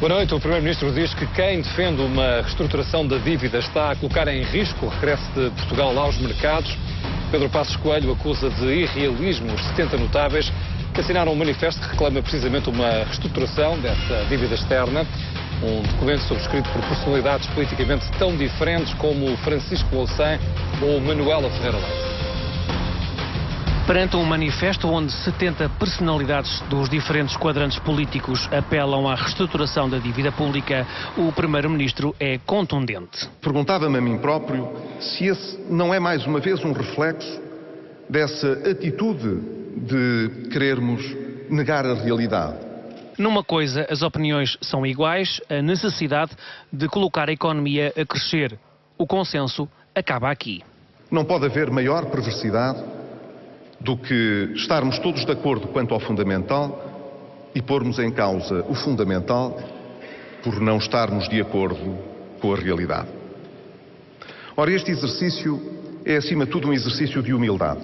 Boa noite. O Primeiro-Ministro diz que quem defende uma reestruturação da dívida está a colocar em risco o regresso de Portugal aos mercados. Pedro Passos Coelho acusa de irrealismo os 70 notáveis que assinaram um manifesto que reclama precisamente uma reestruturação dessa dívida externa. Um documento subscrito por personalidades politicamente tão diferentes como Francisco Louçã ou Manuela Ferreira Leite. Perante um manifesto onde 70 personalidades dos diferentes quadrantes políticos apelam à reestruturação da dívida pública, o Primeiro-Ministro é contundente. Perguntava-me a mim próprio se esse não é mais uma vez um reflexo dessa atitude de querermos negar a realidade. Numa coisa, as opiniões são iguais, a necessidade de colocar a economia a crescer. O consenso acaba aqui. Não pode haver maior perversidade do que estarmos todos de acordo quanto ao fundamental e pormos em causa o fundamental por não estarmos de acordo com a realidade. Ora, este exercício é, acima de tudo, um exercício de humildade.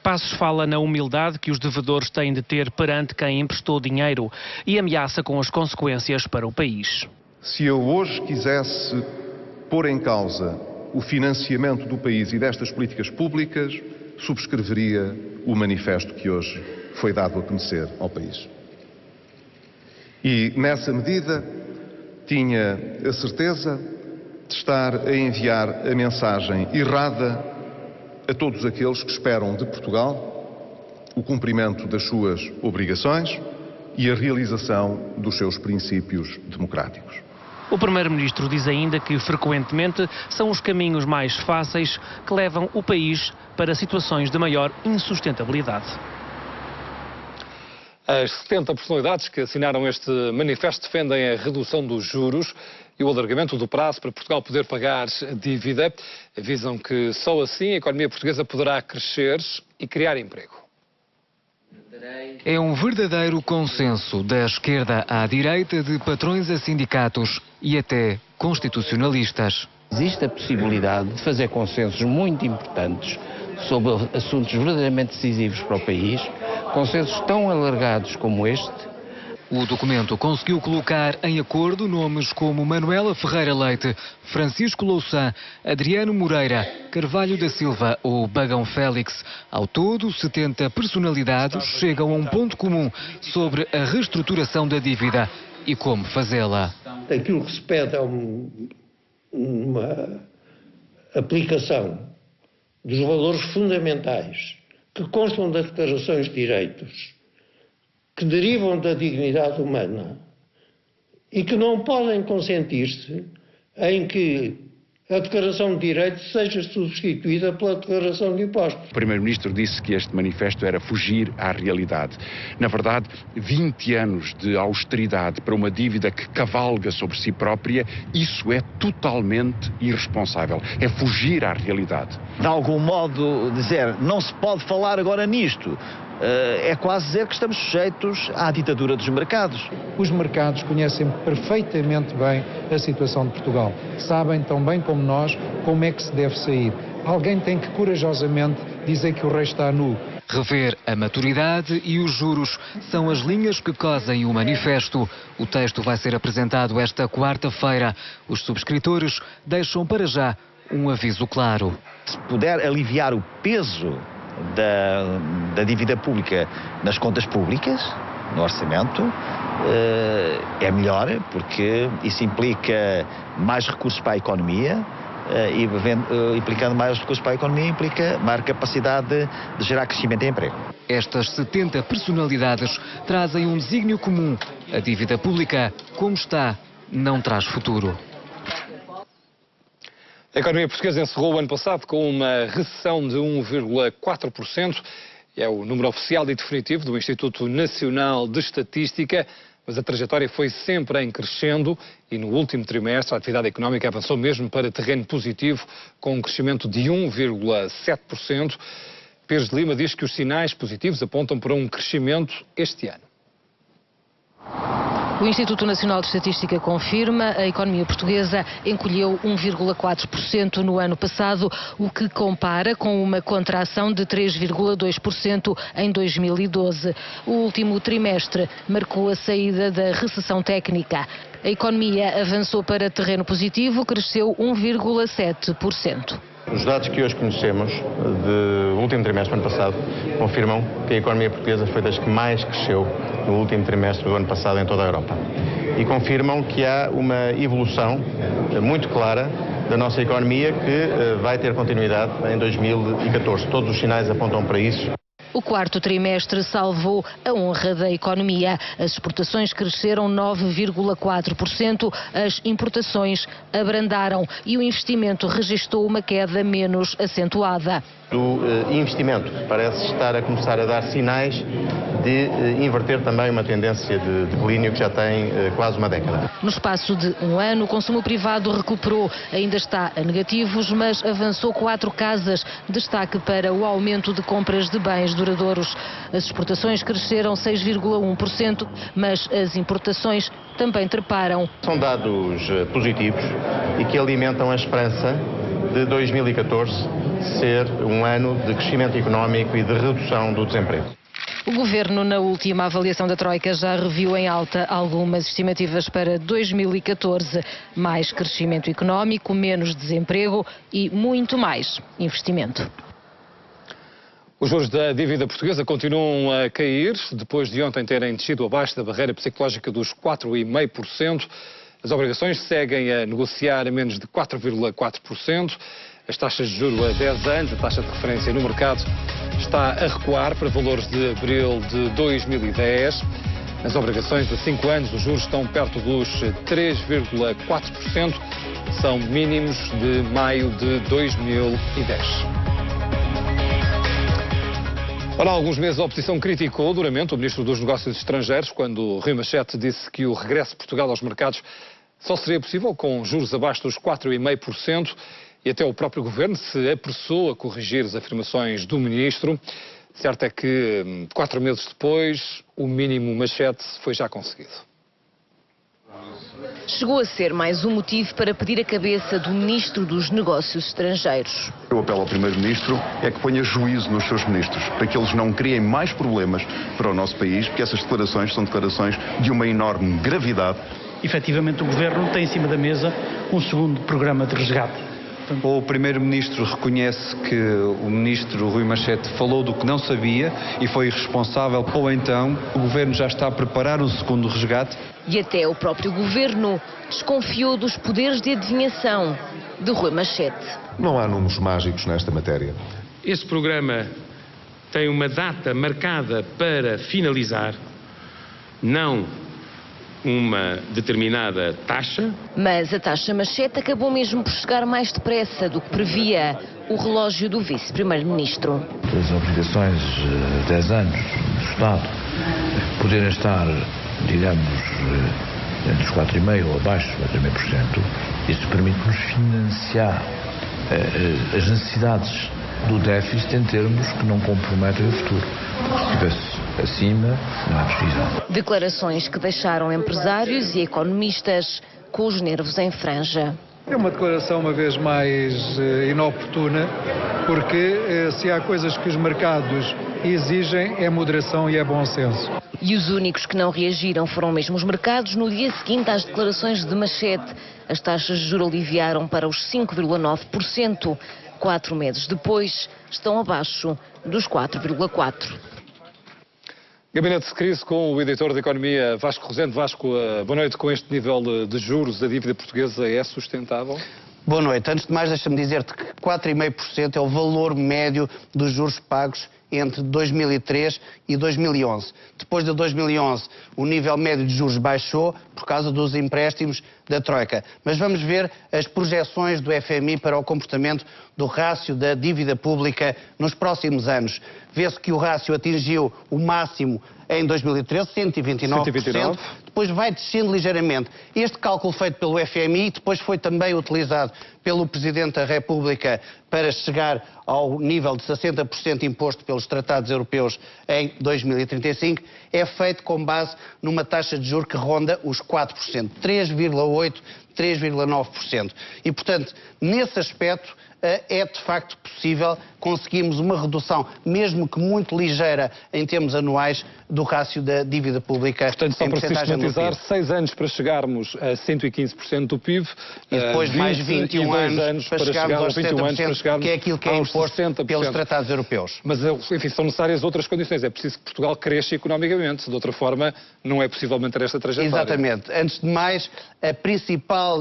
Passos fala na humildade que os devedores têm de ter perante quem emprestou dinheiro e ameaça com as consequências para o país. Se eu hoje quisesse pôr em causa o financiamento do país e destas políticas públicas, subscreveria o manifesto que hoje foi dado a conhecer ao país. E, nessa medida, tinha a certeza de estar a enviar a mensagem errada a todos aqueles que esperam de Portugal o cumprimento das suas obrigações e a realização dos seus princípios democráticos. O Primeiro-Ministro diz ainda que, frequentemente, são os caminhos mais fáceis que levam o país para situações de maior insustentabilidade. As 70 personalidades que assinaram este manifesto defendem a redução dos juros e o alargamento do prazo para Portugal poder pagar a dívida. Avisam que só assim a economia portuguesa poderá crescer e criar emprego. É um verdadeiro consenso da esquerda à direita, de patrões a sindicatos e até constitucionalistas. Existe a possibilidade de fazer consensos muito importantes sobre assuntos verdadeiramente decisivos para o país, consensos tão alargados como este. O documento conseguiu colocar em acordo nomes como Manuela Ferreira Leite, Francisco Louçã, Adriano Moreira, Carvalho da Silva ou Bagão Félix. Ao todo, 70 personalidades chegam a um ponto comum sobre a reestruturação da dívida e como fazê-la. Aquilo que se pede é uma aplicação dos valores fundamentais que constam das declarações de direitos, que derivam da dignidade humana e que não podem consentir-se em que a declaração de direitos seja substituída pela declaração de impostos. O Primeiro-Ministro disse que este manifesto era fugir à realidade. Na verdade, 20 anos de austeridade para uma dívida que cavalga sobre si própria, isso é totalmente irresponsável. É fugir à realidade. De algum modo, dizer não se pode falar agora nisto, é quase dizer que estamos sujeitos à ditadura dos mercados. Os mercados conhecem perfeitamente bem a situação de Portugal. Sabem tão bem como nós como é que se deve sair. Alguém tem que corajosamente dizer que o rei está nu. Rever a maturidade e os juros são as linhas que cosem o manifesto. O texto vai ser apresentado esta quarta-feira. Os subscritores deixam para já um aviso claro. Se puder aliviar o peso da dívida pública nas contas públicas, no orçamento, é melhor, porque isso implica mais recursos para a economia e implicando mais recursos para a economia implica maior capacidade de gerar crescimento e emprego. Estas 70 personalidades trazem um desígnio comum. A dívida pública, como está, não traz futuro. A economia portuguesa encerrou o ano passado com uma recessão de 1,4%. É o número oficial e definitivo do Instituto Nacional de Estatística, mas a trajetória foi sempre em crescendo e no último trimestre a atividade económica avançou mesmo para terreno positivo, com um crescimento de 1,7%. Pires de Lima diz que os sinais positivos apontam para um crescimento este ano. O Instituto Nacional de Estatística confirma a economia portuguesa encolheu 1,4% no ano passado, o que compara com uma contração de 3,2% em 2012. O último trimestre marcou a saída da recessão técnica. A economia avançou para terreno positivo, cresceu 1,7%. Os dados que hoje conhecemos do último trimestre do ano passado confirmam que a economia portuguesa foi das que mais cresceu no último trimestre do ano passado em toda a Europa. E confirmam que há uma evolução muito clara da nossa economia que vai ter continuidade em 2014. Todos os sinais apontam para isso. O quarto trimestre salvou a honra da economia. As exportações cresceram 9,4%, as importações abrandaram e o investimento registrou uma queda menos acentuada. O investimento parece estar a começar a dar sinais de inverter também uma tendência de declínio que já tem quase uma década. No espaço de um ano, o consumo privado recuperou. Ainda está a negativos, mas avançou 4 casas. Destaque para o aumento de compras de bens duradouros. As exportações cresceram 6,1%, mas as importações também treparam. São dados positivos e que alimentam a esperança de 2014 ser um ano de crescimento económico e de redução do desemprego. O Governo, na última avaliação da Troika, já reviu em alta algumas estimativas para 2014. Mais crescimento económico, menos desemprego e muito mais investimento. Os juros da dívida portuguesa continuam a cair, depois de ontem terem descido abaixo da barreira psicológica dos 4,5%. As obrigações seguem a negociar a menos de 4,4%. As taxas de juros a 10 anos, a taxa de referência no mercado, está a recuar para valores de abril de 2010. Nas obrigações a 5 anos, os juros estão perto dos 3,4%. São mínimos de maio de 2010. Ora, há alguns meses a oposição criticou duramente o Ministro dos Negócios Estrangeiros quando Rui Machete disse que o regresso de Portugal aos mercados só seria possível com juros abaixo dos 4,5%. E até o próprio Governo se apressou a corrigir as afirmações do Ministro. Certo é que 4 meses depois, o mínimo Machete foi já conseguido. Chegou a ser mais um motivo para pedir a cabeça do Ministro dos Negócios Estrangeiros. O apelo ao Primeiro-Ministro é que ponha juízo nos seus ministros, para que eles não criem mais problemas para o nosso país, porque essas declarações são declarações de uma enorme gravidade. Efetivamente, o Governo tem em cima da mesa um segundo programa de resgate. Ou o Primeiro-Ministro reconhece que o Ministro Rui Machete falou do que não sabia e foi irresponsável, ou então o Governo já está a preparar um segundo resgate. E até o próprio Governo desconfiou dos poderes de adivinhação de Rui Machete. Não há números mágicos nesta matéria. Esse programa tem uma data marcada para finalizar, não uma determinada taxa. Mas a taxa Machete acabou mesmo por chegar mais depressa do que previa o relógio do vice-primeiro-ministro. As obrigações de 10 anos do Estado poderem estar, digamos, entre os 4,5% ou abaixo dos 4,5%, isso permite-nos financiar as necessidades do déficit em termos que não comprometem o futuro. Porque se estivesse acima, não é possível. Declarações que deixaram empresários e economistas com os nervos em franja. É uma declaração uma vez mais inoportuna, porque se há coisas que os mercados exigem é moderação e é bom senso. E os únicos que não reagiram foram mesmo os mercados. No dia seguinte às declarações de Machete, as taxas de juros aliviaram para os 5,9%. 4 meses depois, estão abaixo dos 4,4%. Gabinete de crise com o editor de Economia, Vasco Rosendo. Vasco, boa noite. Com este nível de juros, a dívida portuguesa é sustentável? Boa noite. Antes de mais, deixa-me dizer-te que 4,5% é o valor médio dos juros pagos entre 2003 e 2011. Depois de 2011, o nível médio de juros baixou por causa dos empréstimos da Troika. Mas vamos ver as projeções do FMI para o comportamento do rácio da dívida pública nos próximos anos. Vê-se que o rácio atingiu o máximo em 2013, 129%, depois vai descendo ligeiramente. Este cálculo feito pelo FMI depois foi também utilizado pelo Presidente da República para chegar ao nível de 60% imposto pelos tratados europeus em 2035, é feito com base numa taxa de juros que ronda os 4%, 3,8%, 3,9%. E, portanto, nesse aspecto, é de facto possível conseguirmos uma redução, mesmo que muito ligeira em termos anuais, do rácio da dívida pública. Portanto, só para sistematizar, 6 anos para chegarmos a 115% do PIB. E depois mais 21 anos para chegarmos aos 70%, que é aquilo que é imposto pelos tratados europeus. Mas, enfim, são necessárias outras condições. É preciso que Portugal cresça economicamente. De outra forma, não é possível manter esta trajetória. Exatamente. Antes de mais, a principal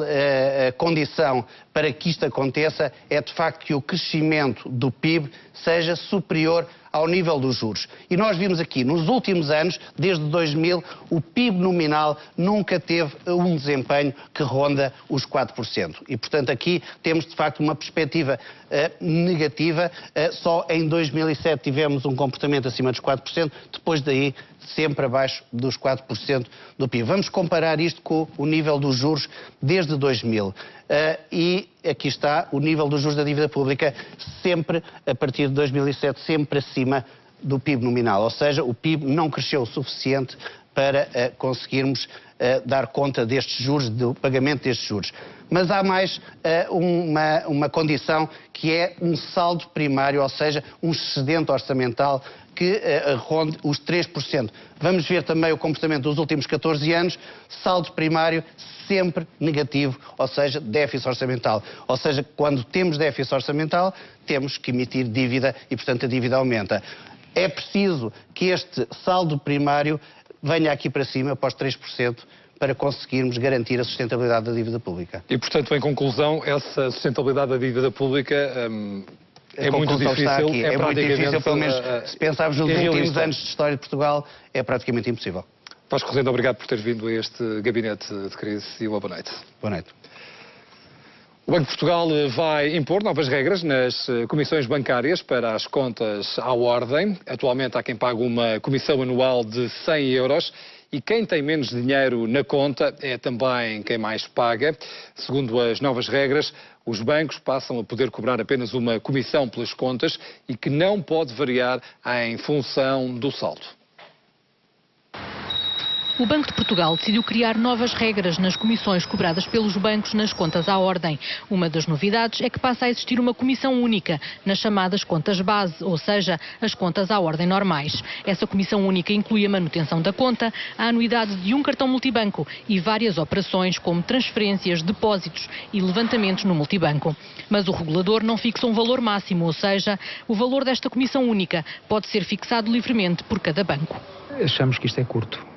condição para que isto aconteça é, de facto, que o crescimento do PIB seja superior ao nível dos juros. E nós vimos aqui, nos últimos anos, desde 2000, o PIB nominal nunca teve um desempenho que ronda os 4%. E, portanto, aqui temos, de facto, uma perspectiva negativa. Só em 2007 tivemos um comportamento acima dos 4%, depois daí sempre abaixo dos 4% do PIB. Vamos comparar isto com o nível dos juros desde 2000. E aqui está o nível dos juros da dívida pública, sempre, a partir de 2007, sempre acima do PIB nominal. Ou seja, o PIB não cresceu o suficiente para conseguirmos dar conta destes juros, do pagamento destes juros. Mas há mais uma condição, que é um saldo primário, ou seja, um excedente orçamental que ronde os 3%. Vamos ver também o comportamento dos últimos 14 anos, saldo primário sempre negativo, ou seja, déficit orçamental. Ou seja, quando temos déficit orçamental, temos que emitir dívida e, portanto, a dívida aumenta. É preciso que este saldo primário venha aqui para cima, para os 3%, para conseguirmos garantir a sustentabilidade da dívida pública. E, portanto, em conclusão, essa sustentabilidade da dívida pública é muito difícil. É muito difícil, pelo menos se pensarmos nos últimos anos de história de Portugal, é praticamente impossível. Vasco Rosendo, obrigado por ter vindo a este gabinete de crise e uma boa noite. Boa noite. O Banco de Portugal vai impor novas regras nas comissões bancárias para as contas à ordem. Atualmente há quem pague uma comissão anual de 100 euros e quem tem menos dinheiro na conta é também quem mais paga. Segundo as novas regras, os bancos passam a poder cobrar apenas uma comissão pelas contas e que não pode variar em função do saldo. O Banco de Portugal decidiu criar novas regras nas comissões cobradas pelos bancos nas contas à ordem. Uma das novidades é que passa a existir uma comissão única nas chamadas contas base, ou seja, as contas à ordem normais. Essa comissão única inclui a manutenção da conta, a anuidade de um cartão multibanco e várias operações como transferências, depósitos e levantamentos no multibanco. Mas o regulador não fixa um valor máximo, ou seja, o valor desta comissão única pode ser fixado livremente por cada banco. Achamos que isto é curto,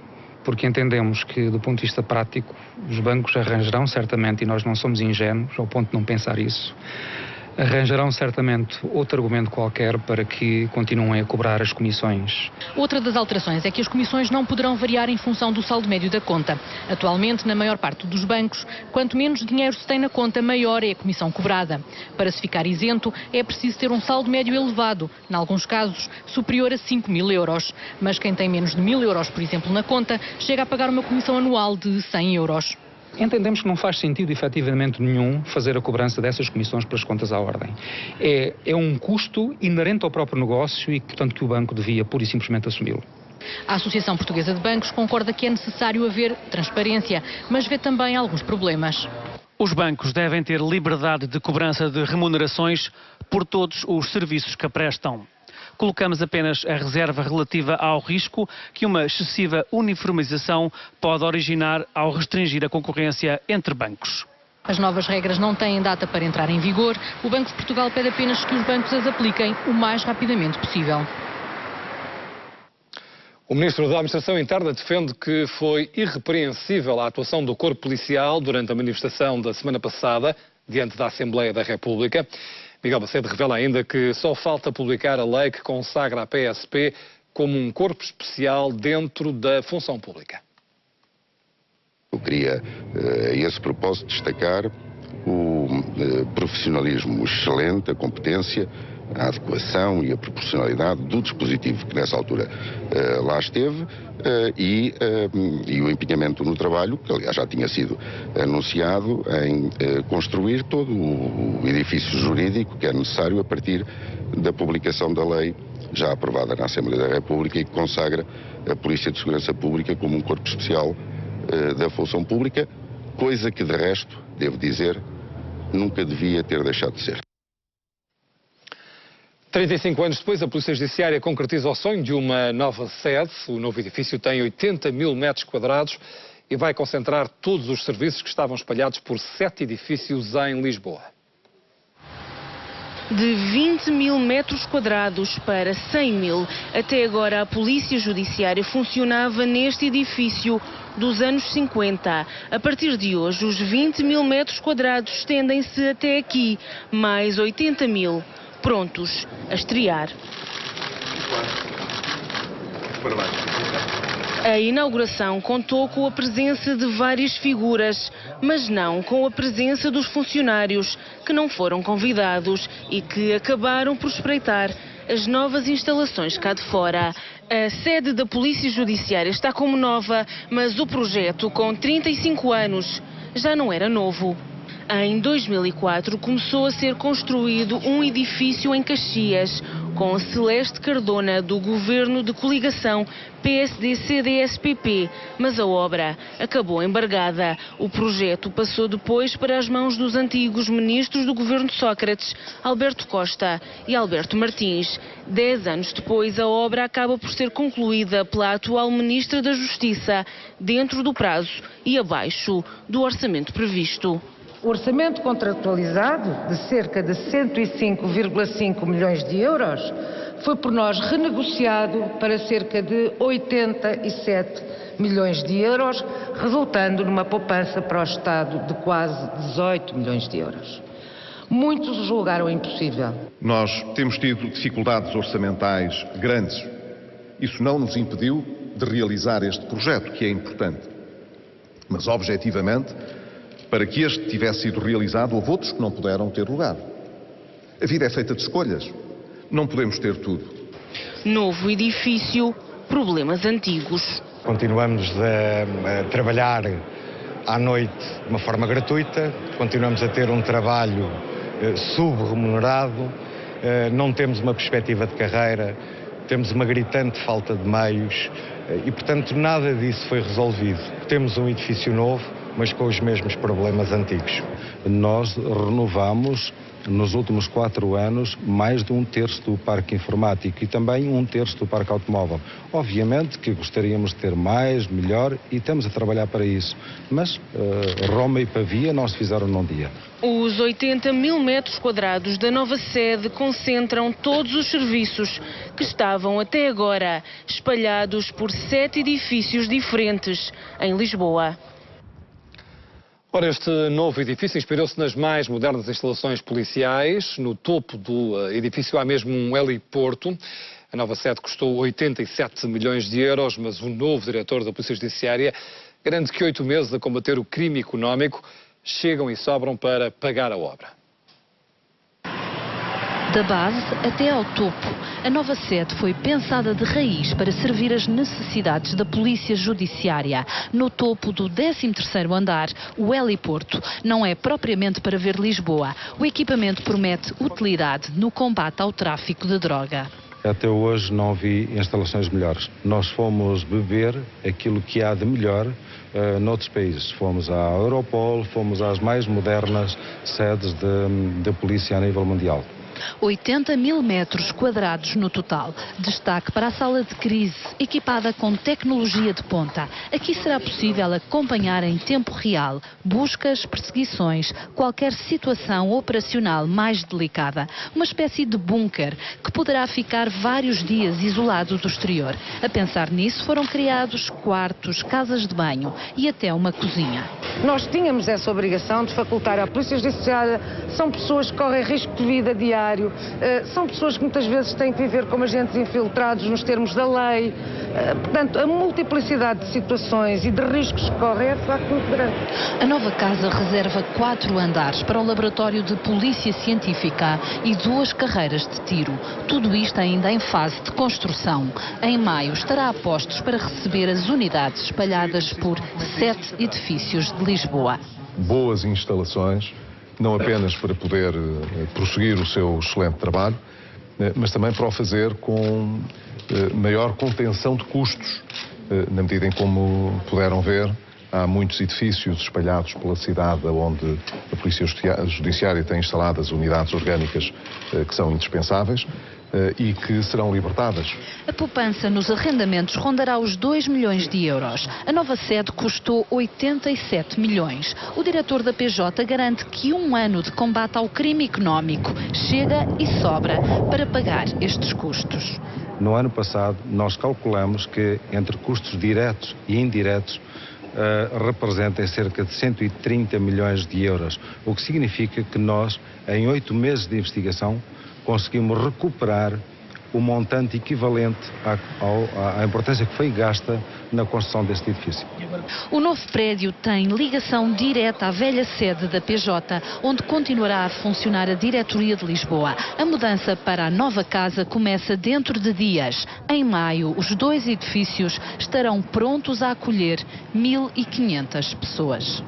porque entendemos que, do ponto de vista prático, os bancos arranjarão certamente, e nós não somos ingênuos ao ponto de não pensar isso, arranjarão certamente outro argumento qualquer para que continuem a cobrar as comissões. Outra das alterações é que as comissões não poderão variar em função do saldo médio da conta. Atualmente, na maior parte dos bancos, quanto menos dinheiro se tem na conta, maior é a comissão cobrada. Para se ficar isento, é preciso ter um saldo médio elevado, em alguns casos superior a 5.000 euros. Mas quem tem menos de 1.000 euros, por exemplo, na conta, chega a pagar uma comissão anual de 100 euros. Entendemos que não faz sentido, efetivamente nenhum, fazer a cobrança dessas comissões pelas contas à ordem. É um custo inerente ao próprio negócio e, portanto, que o banco devia pura e simplesmente assumi-lo. A Associação Portuguesa de Bancos concorda que é necessário haver transparência, mas vê também alguns problemas. Os bancos devem ter liberdade de cobrança de remunerações por todos os serviços que prestam. Colocamos apenas a reserva relativa ao risco que uma excessiva uniformização pode originar ao restringir a concorrência entre bancos. As novas regras não têm data para entrar em vigor. O Banco de Portugal pede apenas que os bancos as apliquem o mais rapidamente possível. O Ministro da Administração Interna defende que foi irrepreensível a atuação do Corpo Policial durante a manifestação da semana passada, diante da Assembleia da República. Miguel Macedo revela ainda que só falta publicar a lei que consagra a PSP como um corpo especial dentro da função pública. Eu queria, a esse propósito, destacar o profissionalismo excelente, a competência, a adequação e a proporcionalidade do dispositivo que nessa altura lá esteve e o empenhamento no trabalho, que aliás já tinha sido anunciado, em construir todo o edifício jurídico que é necessário a partir da publicação da lei já aprovada na Assembleia da República e que consagra a Polícia de Segurança Pública como um corpo especial da função pública, coisa que de resto, devo dizer, nunca devia ter deixado de ser. 35 anos depois, a Polícia Judiciária concretiza o sonho de uma nova sede. O novo edifício tem 80 mil metros quadrados e vai concentrar todos os serviços que estavam espalhados por 7 edifícios em Lisboa. De 20 mil metros quadrados para 100 mil. Até agora a Polícia Judiciária funcionava neste edifício dos anos 50. A partir de hoje, os 20 mil metros quadrados estendem-se até aqui, mais 80 mil, prontos a estrear. A inauguração contou com a presença de várias figuras, mas não com a presença dos funcionários, que não foram convidados e que acabaram por espreitar as novas instalações cá de fora. A sede da Polícia Judiciária está como nova, mas o projeto, com 35 anos, já não era novo. Em 2004 começou a ser construído um edifício em Caxias, com Celeste Cardona, do governo de coligação PSD-CDS-PP, mas a obra acabou embargada. O projeto passou depois para as mãos dos antigos ministros do governo de Sócrates, Alberto Costa e Alberto Martins. 10 anos depois, a obra acaba por ser concluída pela atual Ministra da Justiça, dentro do prazo e abaixo do orçamento previsto. O orçamento contratualizado, de cerca de 105,5 milhões de euros, foi por nós renegociado para cerca de 87 milhões de euros, resultando numa poupança para o Estado de quase 18 milhões de euros. Muitos o julgaram impossível. Nós temos tido dificuldades orçamentais grandes. Isso não nos impediu de realizar este projeto, que é importante. Mas, objetivamente, para que este tivesse sido realizado, houve outros que não puderam ter lugar. A vida é feita de escolhas. Não podemos ter tudo. Novo edifício, problemas antigos. Continuamos a trabalhar à noite de uma forma gratuita, continuamos a ter um trabalho subremunerado, não temos uma perspectiva de carreira, temos uma gritante falta de meios e, portanto, nada disso foi resolvido. Temos um edifício novo, mas com os mesmos problemas antigos. Nós renovamos, nos últimos 4 anos, mais de 1/3 do parque informático e também 1/3 do parque automóvel. Obviamente que gostaríamos de ter mais, melhor, e estamos a trabalhar para isso. Mas Roma e Pavia não se fizeram num dia. Os 80 mil metros quadrados da nova sede concentram todos os serviços que estavam até agora espalhados por 7 edifícios diferentes em Lisboa. Ora, este novo edifício inspirou-se nas mais modernas instalações policiais. No topo do edifício há mesmo um heliporto. A nova sede custou 87 milhões de euros, mas o novo diretor da Polícia Judiciária garante que 8 meses a combater o crime económico chegam e sobram para pagar a obra. Da base até ao topo, a nova sede foi pensada de raiz para servir as necessidades da Polícia Judiciária. No topo do 13º andar, o heliporto não é propriamente para ver Lisboa. O equipamento promete utilidade no combate ao tráfico de droga. Até hoje não vi instalações melhores. Nós fomos beber aquilo que há de melhor noutros países. Fomos à Europol, fomos às mais modernas sedes de polícia a nível mundial. 80 mil metros quadrados no total. Destaque para a sala de crise, equipada com tecnologia de ponta. Aqui será possível acompanhar em tempo real buscas, perseguições, qualquer situação operacional mais delicada. Uma espécie de bunker que poderá ficar vários dias isolado do exterior. A pensar nisso foram criados quartos, casas de banho e até uma cozinha. Nós tínhamos essa obrigação de facultar à Polícia Judiciária, são pessoas que correm risco de vida diário. salário, são pessoas que muitas vezes têm que viver como agentes infiltrados nos termos da lei. Portanto, a multiplicidade de situações e de riscos que correm é de facto muito grande. A nova casa reserva 4 andares para o laboratório de polícia científica e 2 carreiras de tiro. Tudo isto ainda em fase de construção. Em maio estará a postos para receber as unidades espalhadas por 7 edifícios de Lisboa. Boas instalações, não apenas para poder prosseguir o seu excelente trabalho, mas também para o fazer com maior contenção de custos, na medida em como puderam ver, há muitos edifícios espalhados pela cidade onde a Polícia Judiciária tem instaladas unidades orgânicas que são indispensáveis e que serão libertadas. A poupança nos arrendamentos rondará os 2 milhões de euros. A nova sede custou 87 milhões. O diretor da PJ garante que 1 ano de combate ao crime económico chega e sobra para pagar estes custos. No ano passado, nós calculamos que entre custos diretos e indiretos representem cerca de 130 milhões de euros, o que significa que nós, em 8 meses de investigação, conseguimos recuperar o montante equivalente à importância que foi gasta na construção deste edifício. O novo prédio tem ligação direta à velha sede da PJ, onde continuará a funcionar a Diretoria de Lisboa. A mudança para a nova casa começa dentro de dias. Em maio, os 2 edifícios estarão prontos a acolher 1.500 pessoas.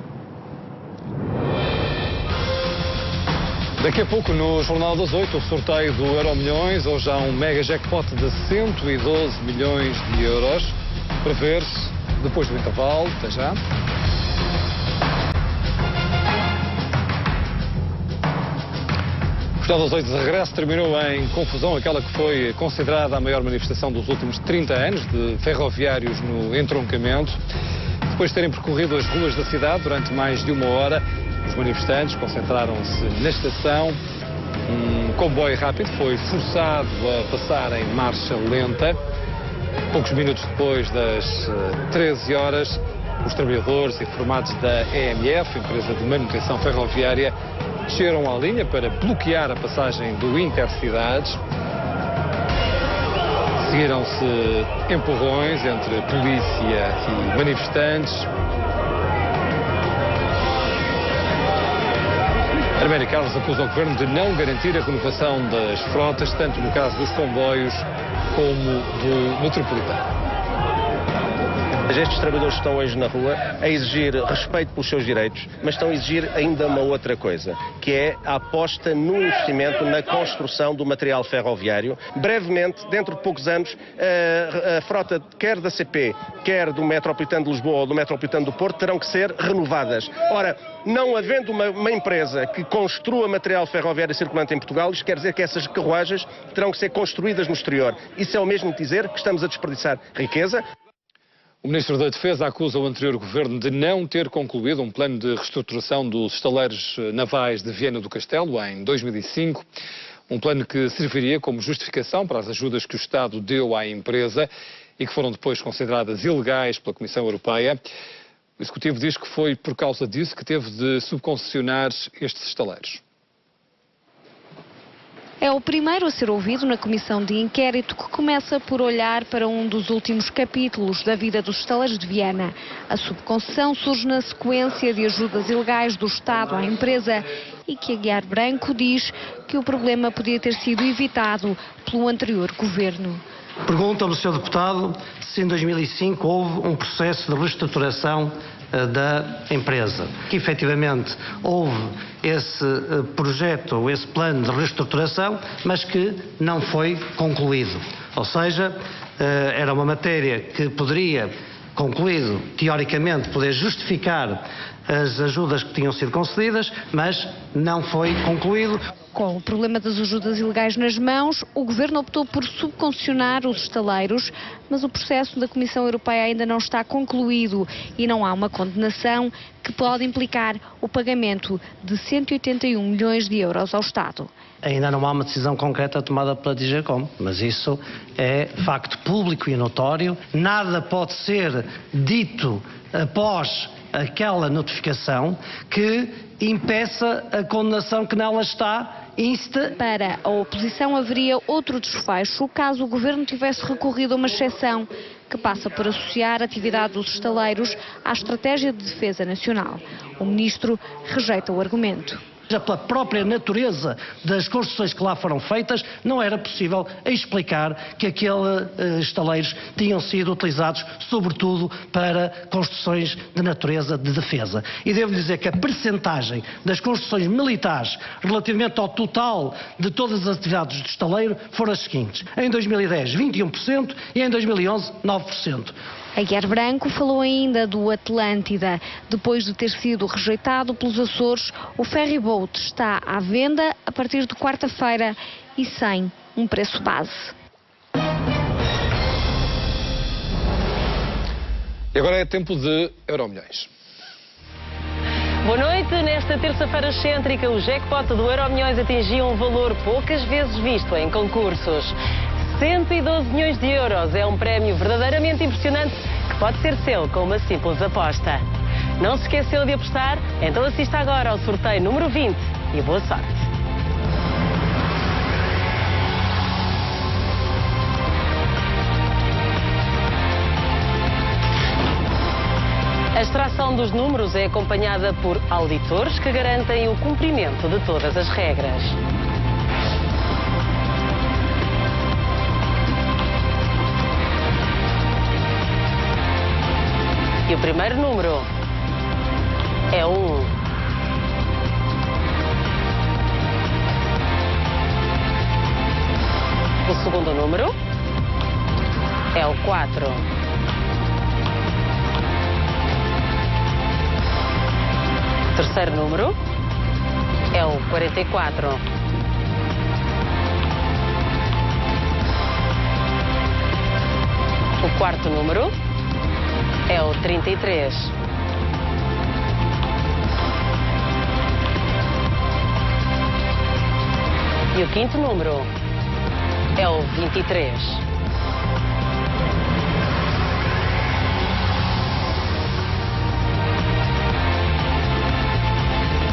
Daqui a pouco, no Jornal das 8, o sorteio do Euromilhões. Hoje há um mega jackpot de 112 milhões de euros. Para ver-se depois do intervalo. Até já. O Jornal das 8 de regresso terminou em confusão, aquela que foi considerada a maior manifestação dos últimos 30 anos de ferroviários no entroncamento. Depois de terem percorrido as ruas da cidade durante mais de 1 hora, os manifestantes concentraram-se na estação. Um comboio rápido foi forçado a passar em marcha lenta. Poucos minutos depois das 13 horas, os trabalhadores informados da EMF, empresa de manutenção ferroviária, desceram à linha para bloquear a passagem do Intercidades. Seguiram-se empurrões entre polícia e manifestantes. Arménio Carlos acusa o governo de não garantir a renovação das frotas, tanto no caso dos comboios como do metropolitano. Estes trabalhadores estão hoje na rua a exigir respeito pelos seus direitos, mas estão a exigir ainda uma outra coisa, que é a aposta no investimento na construção do material ferroviário. Brevemente, dentro de poucos anos, a frota quer da CP, quer do Metropolitano de Lisboa ou do Metropolitano do Porto, terão que ser renovadas. Ora, não havendo uma empresa que construa material ferroviário circulante em Portugal, isto quer dizer que essas carruagens terão que ser construídas no exterior. Isso é o mesmo que dizer que estamos a desperdiçar riqueza. O Ministro da Defesa acusa o anterior governo de não ter concluído um plano de reestruturação dos estaleiros navais de Viana do Castelo em 2005. Um plano que serviria como justificação para as ajudas que o Estado deu à empresa e que foram depois consideradas ilegais pela Comissão Europeia. O Executivo diz que foi por causa disso que teve de subconcessionar estes estaleiros. É o primeiro a ser ouvido na comissão de inquérito, que começa por olhar para um dos últimos capítulos da vida dos estaleiros de Viana. A subconcessão surge na sequência de ajudas ilegais do Estado à empresa e que Aguiar Branco diz que o problema podia ter sido evitado pelo anterior governo. Pergunta-me, Sr. Deputado, se em 2005 houve um processo de reestruturação da empresa. Que efetivamente houve esse projeto ou esse plano de reestruturação, mas que não foi concluído. Ou seja, era uma matéria que poderia, concluído, teoricamente, poder justificar as ajudas que tinham sido concedidas, mas não foi concluído. Com o problema das ajudas ilegais nas mãos, o Governo optou por subconcessionar os estaleiros, mas o processo da Comissão Europeia ainda não está concluído e não há uma condenação que pode implicar o pagamento de 181 milhões de euros ao Estado. Ainda não há uma decisão concreta tomada pela DGCOM, mas isso é facto público e notório. Nada pode ser dito após aquela notificação que impeça a condenação que nela está. Para a oposição haveria outro desfecho caso o Governo tivesse recorrido a uma exceção que passa por associar a atividade dos estaleiros à estratégia de defesa nacional. O Ministro rejeita o argumento. Pela própria natureza das construções que lá foram feitas, não era possível explicar que aqueles estaleiros tinham sido utilizados sobretudo para construções de natureza de defesa. E devo dizer que a percentagem das construções militares relativamente ao total de todas as atividades do estaleiro foram as seguintes: em 2010 21% e em 2011 9%. A Guer Branco falou ainda do Atlântida. Depois de ter sido rejeitado pelos Açores, o ferryboat está à venda a partir de quarta-feira e sem um preço base. E agora é tempo de Euromilhões. Boa noite. Nesta terça-feira excêntrica, o jackpot do Euromilhões atingiu um valor poucas vezes visto em concursos. 112 milhões de euros é um prémio verdadeiramente impressionante que pode ser seu com uma simples aposta. Não se esqueceu de apostar? Então assista agora ao sorteio número 20 e boa sorte. A extração dos números é acompanhada por auditores que garantem o cumprimento de todas as regras. E o primeiro número é o 1. O segundo número é o 4. O terceiro número é o 44. O quarto número é o 33. E o quinto número é o 23.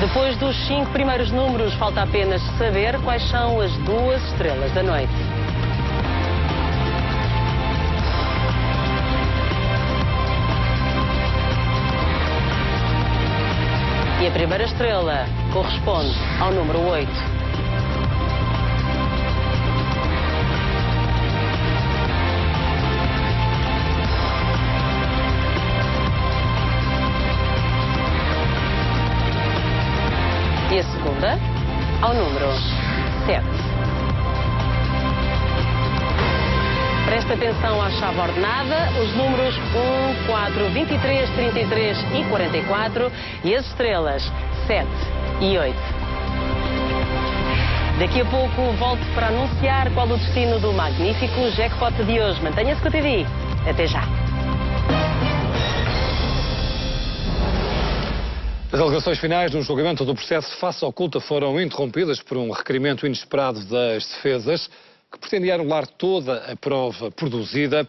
Depois dos 5 primeiros números, falta apenas saber quais são as 2 estrelas da noite. E a primeira estrela corresponde ao número 8. E a segunda ao número 7. Presta atenção à chave ordenada, os números 1, 4, 23, 33 e 44 e as estrelas 7 e 8. Daqui a pouco volto para anunciar qual o destino do magnífico jackpot de hoje. Mantenha-se com a TV. Até já. As alegações finais no julgamento do processo face oculta foram interrompidas por um requerimento inesperado das defesas que pretendia anular toda a prova produzida.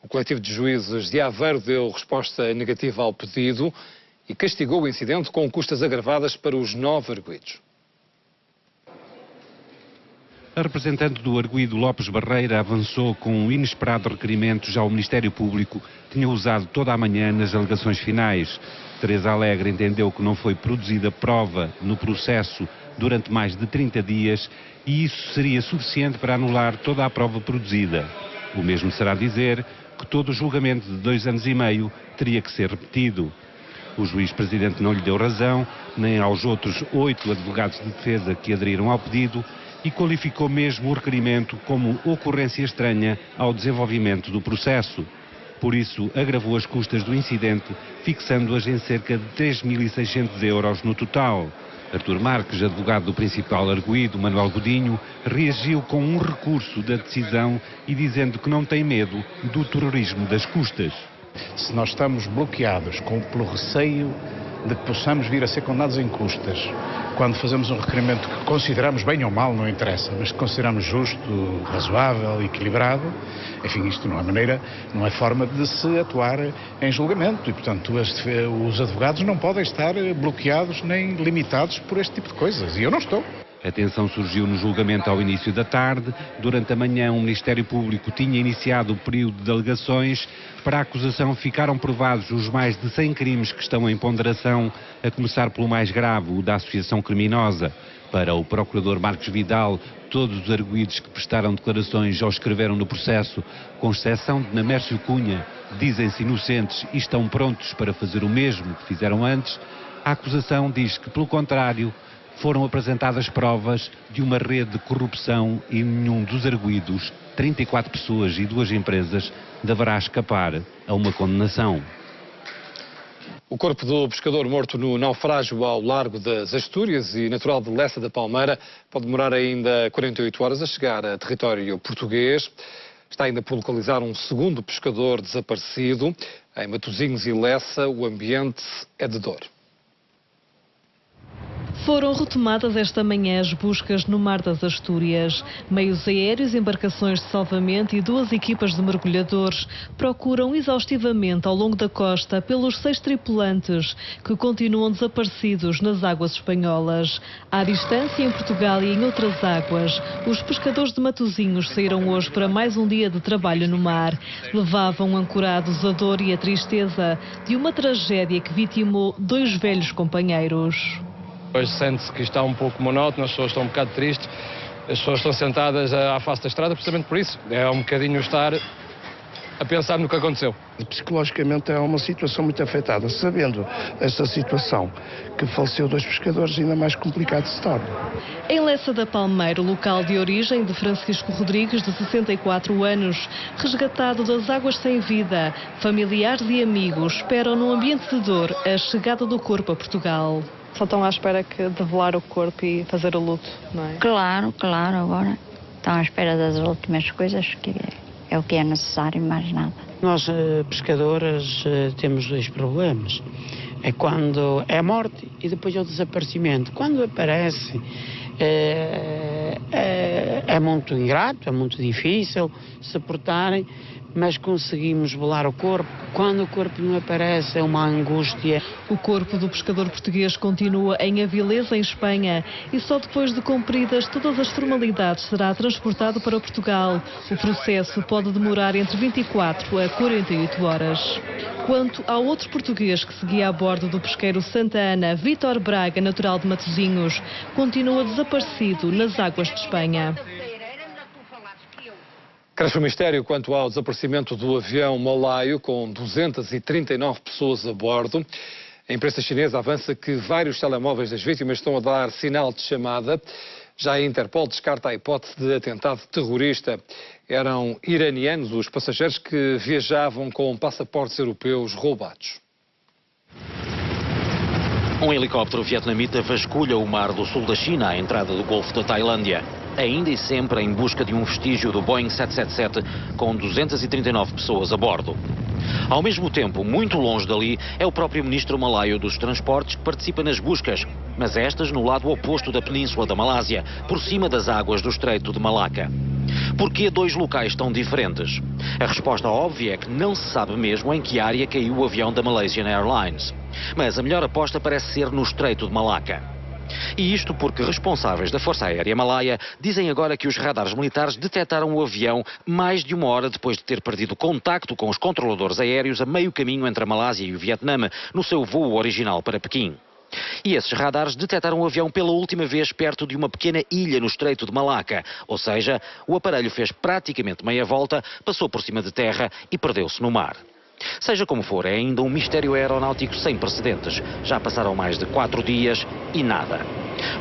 O coletivo de juízes de Aveiro deu resposta negativa ao pedido e castigou o incidente com custas agravadas para os 9 arguidos. A representante do arguido Lopes Barreira avançou com um inesperado requerimento. Já o Ministério Público tinha usado toda a manhã nas alegações finais. Teresa Alegre entendeu que não foi produzida prova no processo durante mais de 30 dias e isso seria suficiente para anular toda a prova produzida. O mesmo será dizer que todo o julgamento de 2 anos e meio teria que ser repetido. O juiz-presidente não lhe deu razão, nem aos outros 8 advogados de defesa que aderiram ao pedido e qualificou mesmo o requerimento como ocorrência estranha ao desenvolvimento do processo. Por isso, agravou as custas do incidente, fixando-as em cerca de 3.600 euros no total. Artur Marques, advogado do principal arguido, Manuel Godinho, reagiu com um recurso da decisão e dizendo que não tem medo do terrorismo das custas. Se nós estamos bloqueados pelo receio de que possamos vir a ser condenados em custas, quando fazemos um requerimento que consideramos bem ou mal, não interessa, mas que consideramos justo, razoável, equilibrado, enfim, isto não é forma de se atuar em julgamento e, portanto, os advogados não podem estar bloqueados nem limitados por este tipo de coisas, e eu não estou. A tensão surgiu no julgamento ao início da tarde. Durante a manhã, o Ministério Público tinha iniciado o período de alegações. Para a acusação ficaram provados os mais de 100 crimes que estão em ponderação, a começar pelo mais grave, o da associação criminosa. Para o procurador Marcos Vidal, todos os arguidos que prestaram declarações ou escreveram no processo, com exceção de Namércio Cunha, dizem-se inocentes e estão prontos para fazer o mesmo que fizeram antes. A acusação diz que, pelo contrário, foram apresentadas provas de uma rede de corrupção e nenhum dos arguidos, 34 pessoas e 2 empresas, deverá escapar a uma condenação. O corpo do pescador morto no naufrágio ao largo das Astúrias e natural de Lessa da Palmeira pode demorar ainda 48 horas a chegar a território português. Está ainda por localizar um segundo pescador desaparecido. Em Matosinhos e Lessa, o ambiente é de dor. Foram retomadas esta manhã as buscas no Mar das Astúrias. Meios aéreos, embarcações de salvamento e 2 equipas de mergulhadores procuram exaustivamente ao longo da costa pelos 6 tripulantes que continuam desaparecidos nas águas espanholas. À distância, em Portugal e em outras águas, os pescadores de Matosinhos saíram hoje para mais um dia de trabalho no mar. Levavam ancorados a dor e a tristeza de uma tragédia que vitimou 2 velhos companheiros. Hoje sente-se que está um pouco monótono, as pessoas estão um bocado tristes, as pessoas estão sentadas à face da estrada precisamente por isso. É um bocadinho estar a pensar no que aconteceu. Psicologicamente é uma situação muito afetada. Sabendo esta situação, que faleceu 2 pescadores, ainda mais complicado se torna. Em Lessa da Palmeira, local de origem de Francisco Rodrigues, de 64 anos, resgatado das águas sem vida, familiares e amigos esperam num ambiente de dor a chegada do corpo a Portugal. Só estão à espera de velar o corpo e fazer o luto, não é? Claro, agora estão à espera das últimas coisas, que é o que é necessário, mais nada. Nós, pescadoras, temos 2 problemas. É quando é a morte e depois é o desaparecimento. Quando aparece, é muito ingrato, é muito difícil se portarem, mas conseguimos velar o corpo. Quando o corpo não aparece, é uma angústia. O corpo do pescador português continua em Avilés, em Espanha, e só depois de cumpridas todas as formalidades será transportado para Portugal. O processo pode demorar entre 24 a 48 horas. Quanto ao outro português que seguia a bordo do pesqueiro Santa Ana, Vítor Braga, natural de Matosinhos, continua desaparecido nas águas de Espanha. Cresce o mistério quanto ao desaparecimento do avião malaio com 239 pessoas a bordo. A imprensa chinesa avança que vários telemóveis das vítimas estão a dar sinal de chamada. Já a Interpol descarta a hipótese de atentado terrorista. Eram iranianos os passageiros que viajavam com passaportes europeus roubados. Um helicóptero vietnamita vasculha o mar do sul da China à entrada do Golfo da Tailândia. Ainda e sempre em busca de um vestígio do Boeing 777 com 239 pessoas a bordo. Ao mesmo tempo, muito longe dali, é o próprio ministro malaio dos transportes que participa nas buscas, mas estas no lado oposto da península da Malásia, por cima das águas do Estreito de Malaca. Porquê 2 locais tão diferentes? A resposta óbvia é que não se sabe mesmo em que área caiu o avião da Malaysian Airlines. Mas a melhor aposta parece ser no Estreito de Malaca. E isto porque responsáveis da Força Aérea Malaia dizem agora que os radares militares detectaram o avião mais de 1 hora depois de ter perdido contacto com os controladores aéreos a meio caminho entre a Malásia e o Vietnã, no seu voo original para Pequim. E esses radares detectaram o avião pela última vez perto de uma pequena ilha no Estreito de Malaca, ou seja, o aparelho fez praticamente meia volta, passou por cima de terra e perdeu-se no mar. Seja como for, é ainda um mistério aeronáutico sem precedentes. Já passaram mais de 4 dias e nada.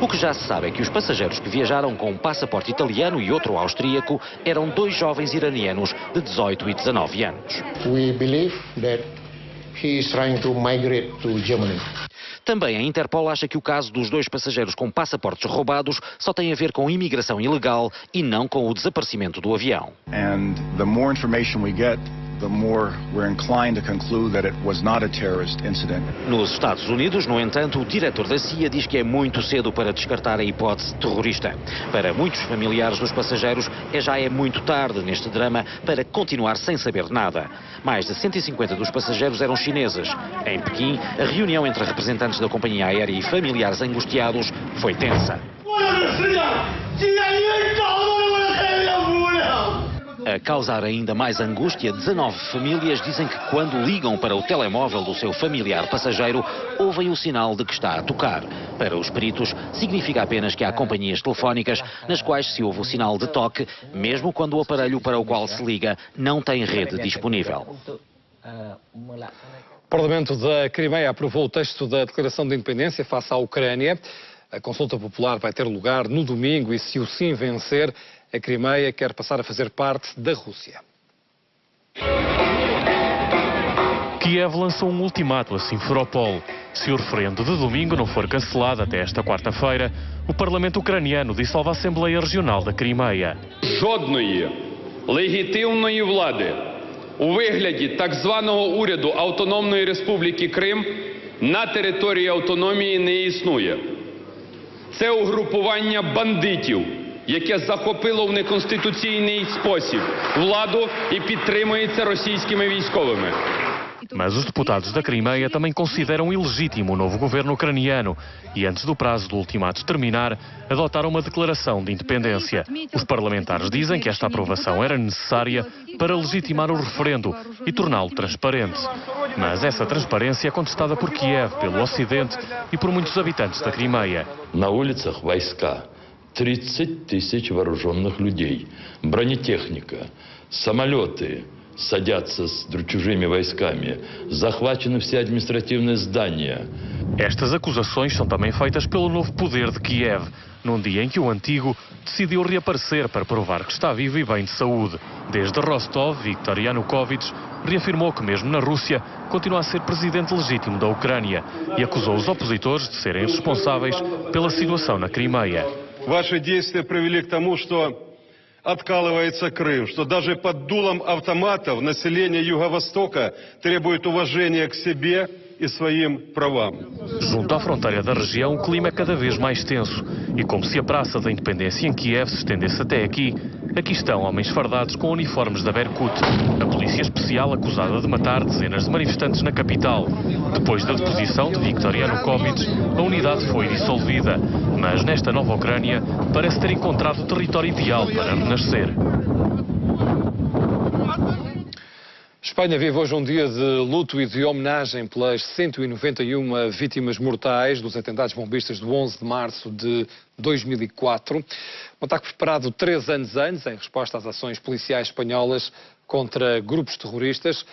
O que já se sabe é que os passageiros que viajaram com um passaporte italiano e outro austríaco eram 2 jovens iranianos de 18 e 19 anos. We believe that he is trying to migrate to Germany. Também a Interpol acha que o caso dos 2 passageiros com passaportes roubados só tem a ver com imigração ilegal e não com o desaparecimento do avião. And the more information we get, the more we're inclined to conclude that it was not a terrorist incident. Nos Estados Unidos, no entanto, o diretor da CIA diz que é muito cedo para descartar a hipótese terrorista. Para muitos familiares dos passageiros, já é muito tarde neste drama para continuar sem saber nada. Mais de 150 dos passageiros eram chineses. Em Pequim, a reunião entre representantes da companhia aérea e familiares angustiados foi tensa. A causar ainda mais angústia, 19 famílias dizem que quando ligam para o telemóvel do seu familiar passageiro, ouvem o sinal de que está a tocar. Para os peritos, significa apenas que há companhias telefónicas nas quais se ouve o sinal de toque, mesmo quando o aparelho para o qual se liga não tem rede disponível. O Parlamento da Crimeia aprovou o texto da Declaração de Independência face à Ucrânia. A consulta popular vai ter lugar no domingo e, se o sim vencer, a Crimeia quer passar a fazer parte da Rússia. Kiev lançou um ultimato a Simferopol. Se o referendo de domingo não for cancelado até esta quarta-feira, o Parlamento ucraniano dissolve a Assembleia Regional da Crimeia. Жодної легітимної влади у вигляді так званого уряду Автономної Республіки Крим на території автономії не існує. Це угрупування бандитів, яке захопило в неконституційний спосіб владу і підтримується російськими військовими. Mas os deputados da Crimeia também consideram ilegítimo o novo governo ucraniano e, antes do prazo do ultimato terminar, adotaram uma declaração de independência. Os parlamentares dizem que esta aprovação era necessária para legitimar o referendo e torná-lo transparente. Mas essa transparência é contestada por Kiev, pelo Ocidente e por muitos habitantes da Crimeia. На улицах войска, 30 тысяч вооруженных людей, бронетехника, самолеты садятся с чужими войсками, захвачены все административные здания. Estas acusações são também feitas pelo novo poder de Kiev, num dia em que o antigo decidiu reaparecer para provar que está vivo e bem de saúde. Desde Rostov, Viktor Yanukovych reafirmou que mesmo na Rússia continua a ser presidente legítimo da Ucrânia e acusou os opositores de serem responsáveis pela situação na Crimeia. Ваши действия привели к тому, что откалывается Крым, что даже под дулом автоматов население Юго-Востока требует уважения к себе e своим правам. Junto à fronteira da região, o clima é cada vez mais tenso. E como se a Praça da Independência em Kiev se estendesse até aqui, aqui estão homens fardados com uniformes da Berkut, a polícia especial acusada de matar dezenas de manifestantes na capital. Depois da deposição de Viktor Yanukovych, a unidade foi dissolvida. Mas nesta nova Ucrânia parece ter encontrado o território ideal para renascer. Espanha vive hoje um dia de luto e de homenagem pelas 191 vítimas mortais dos atentados bombistas do 11 de março de 2004. Um ataque preparado 3 anos antes, em resposta às ações policiais espanholas contra grupos terroristas.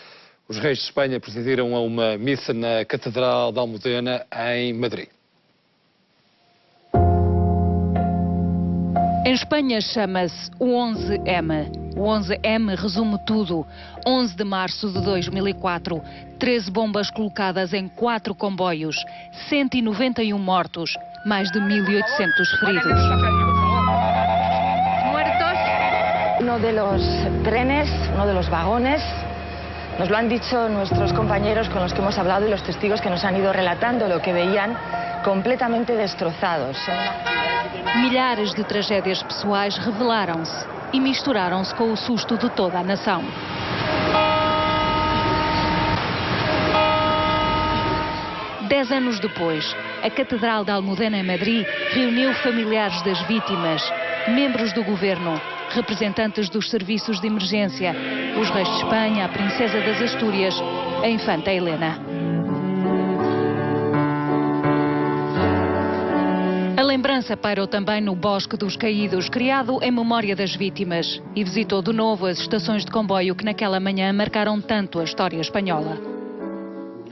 Os reis de Espanha presidiram a uma missa na Catedral da Almudena, em Madrid. Em Espanha chama-se o 11M. O 11M resume tudo. 11 de março de 2004, 13 bombas colocadas em 4 comboios, 191 mortos, mais de 1.800 feridos. Muertos, uno de los trenes, uno de los vagones. Nos lo han dicho nuestros compañeros con los que hemos hablado y los testigos que nos han ido relatando lo que veían completamente destrozados. Milhares de tragédias pessoais revelaram-se e misturaram-se com o susto de toda a nação. Dez anos depois, a Catedral da Almudena em Madrid reuniu familiares das vítimas, membros do governo, representantes dos serviços de emergência, os reis de Espanha, a princesa das Astúrias, a infanta Helena. A lembrança pairou também no Bosque dos Caídos, criado em memória das vítimas, e visitou de novo as estações de comboio que naquela manhã marcaram tanto a história espanhola.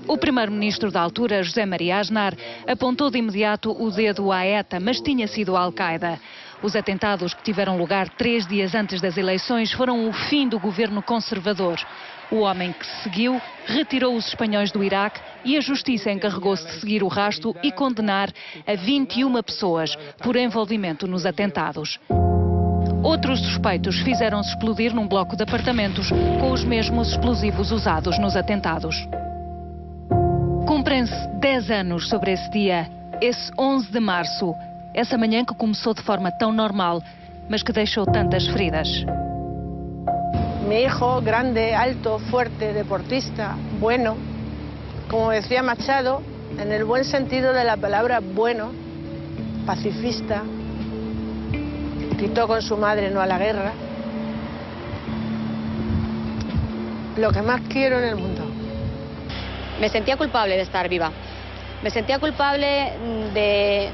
O primeiro-ministro da altura, José Maria Aznar, apontou de imediato o dedo à ETA, mas tinha sido a Al-Qaeda. Os atentados que tiveram lugar 3 dias antes das eleições foram o fim do governo conservador. O homem que seguiu retirou os espanhóis do Iraque e a justiça encarregou-se de seguir o rastro e condenar a 21 pessoas por envolvimento nos atentados. Outros suspeitos fizeram-se explodir num bloco de apartamentos com os mesmos explosivos usados nos atentados. Cumprem-se 10 anos sobre esse dia, esse 11 de março, essa manhã que começou de forma tão normal, mas que deixou tantas feridas. Mi hijo, grande, alto, fuerte, deportista, bueno, como decía Machado, en el buen sentido de la palabra bueno, pacifista, gritó con su madre no a la guerra. Lo que más quiero en el mundo. Me sentía culpable de estar viva. Me sentía culpable de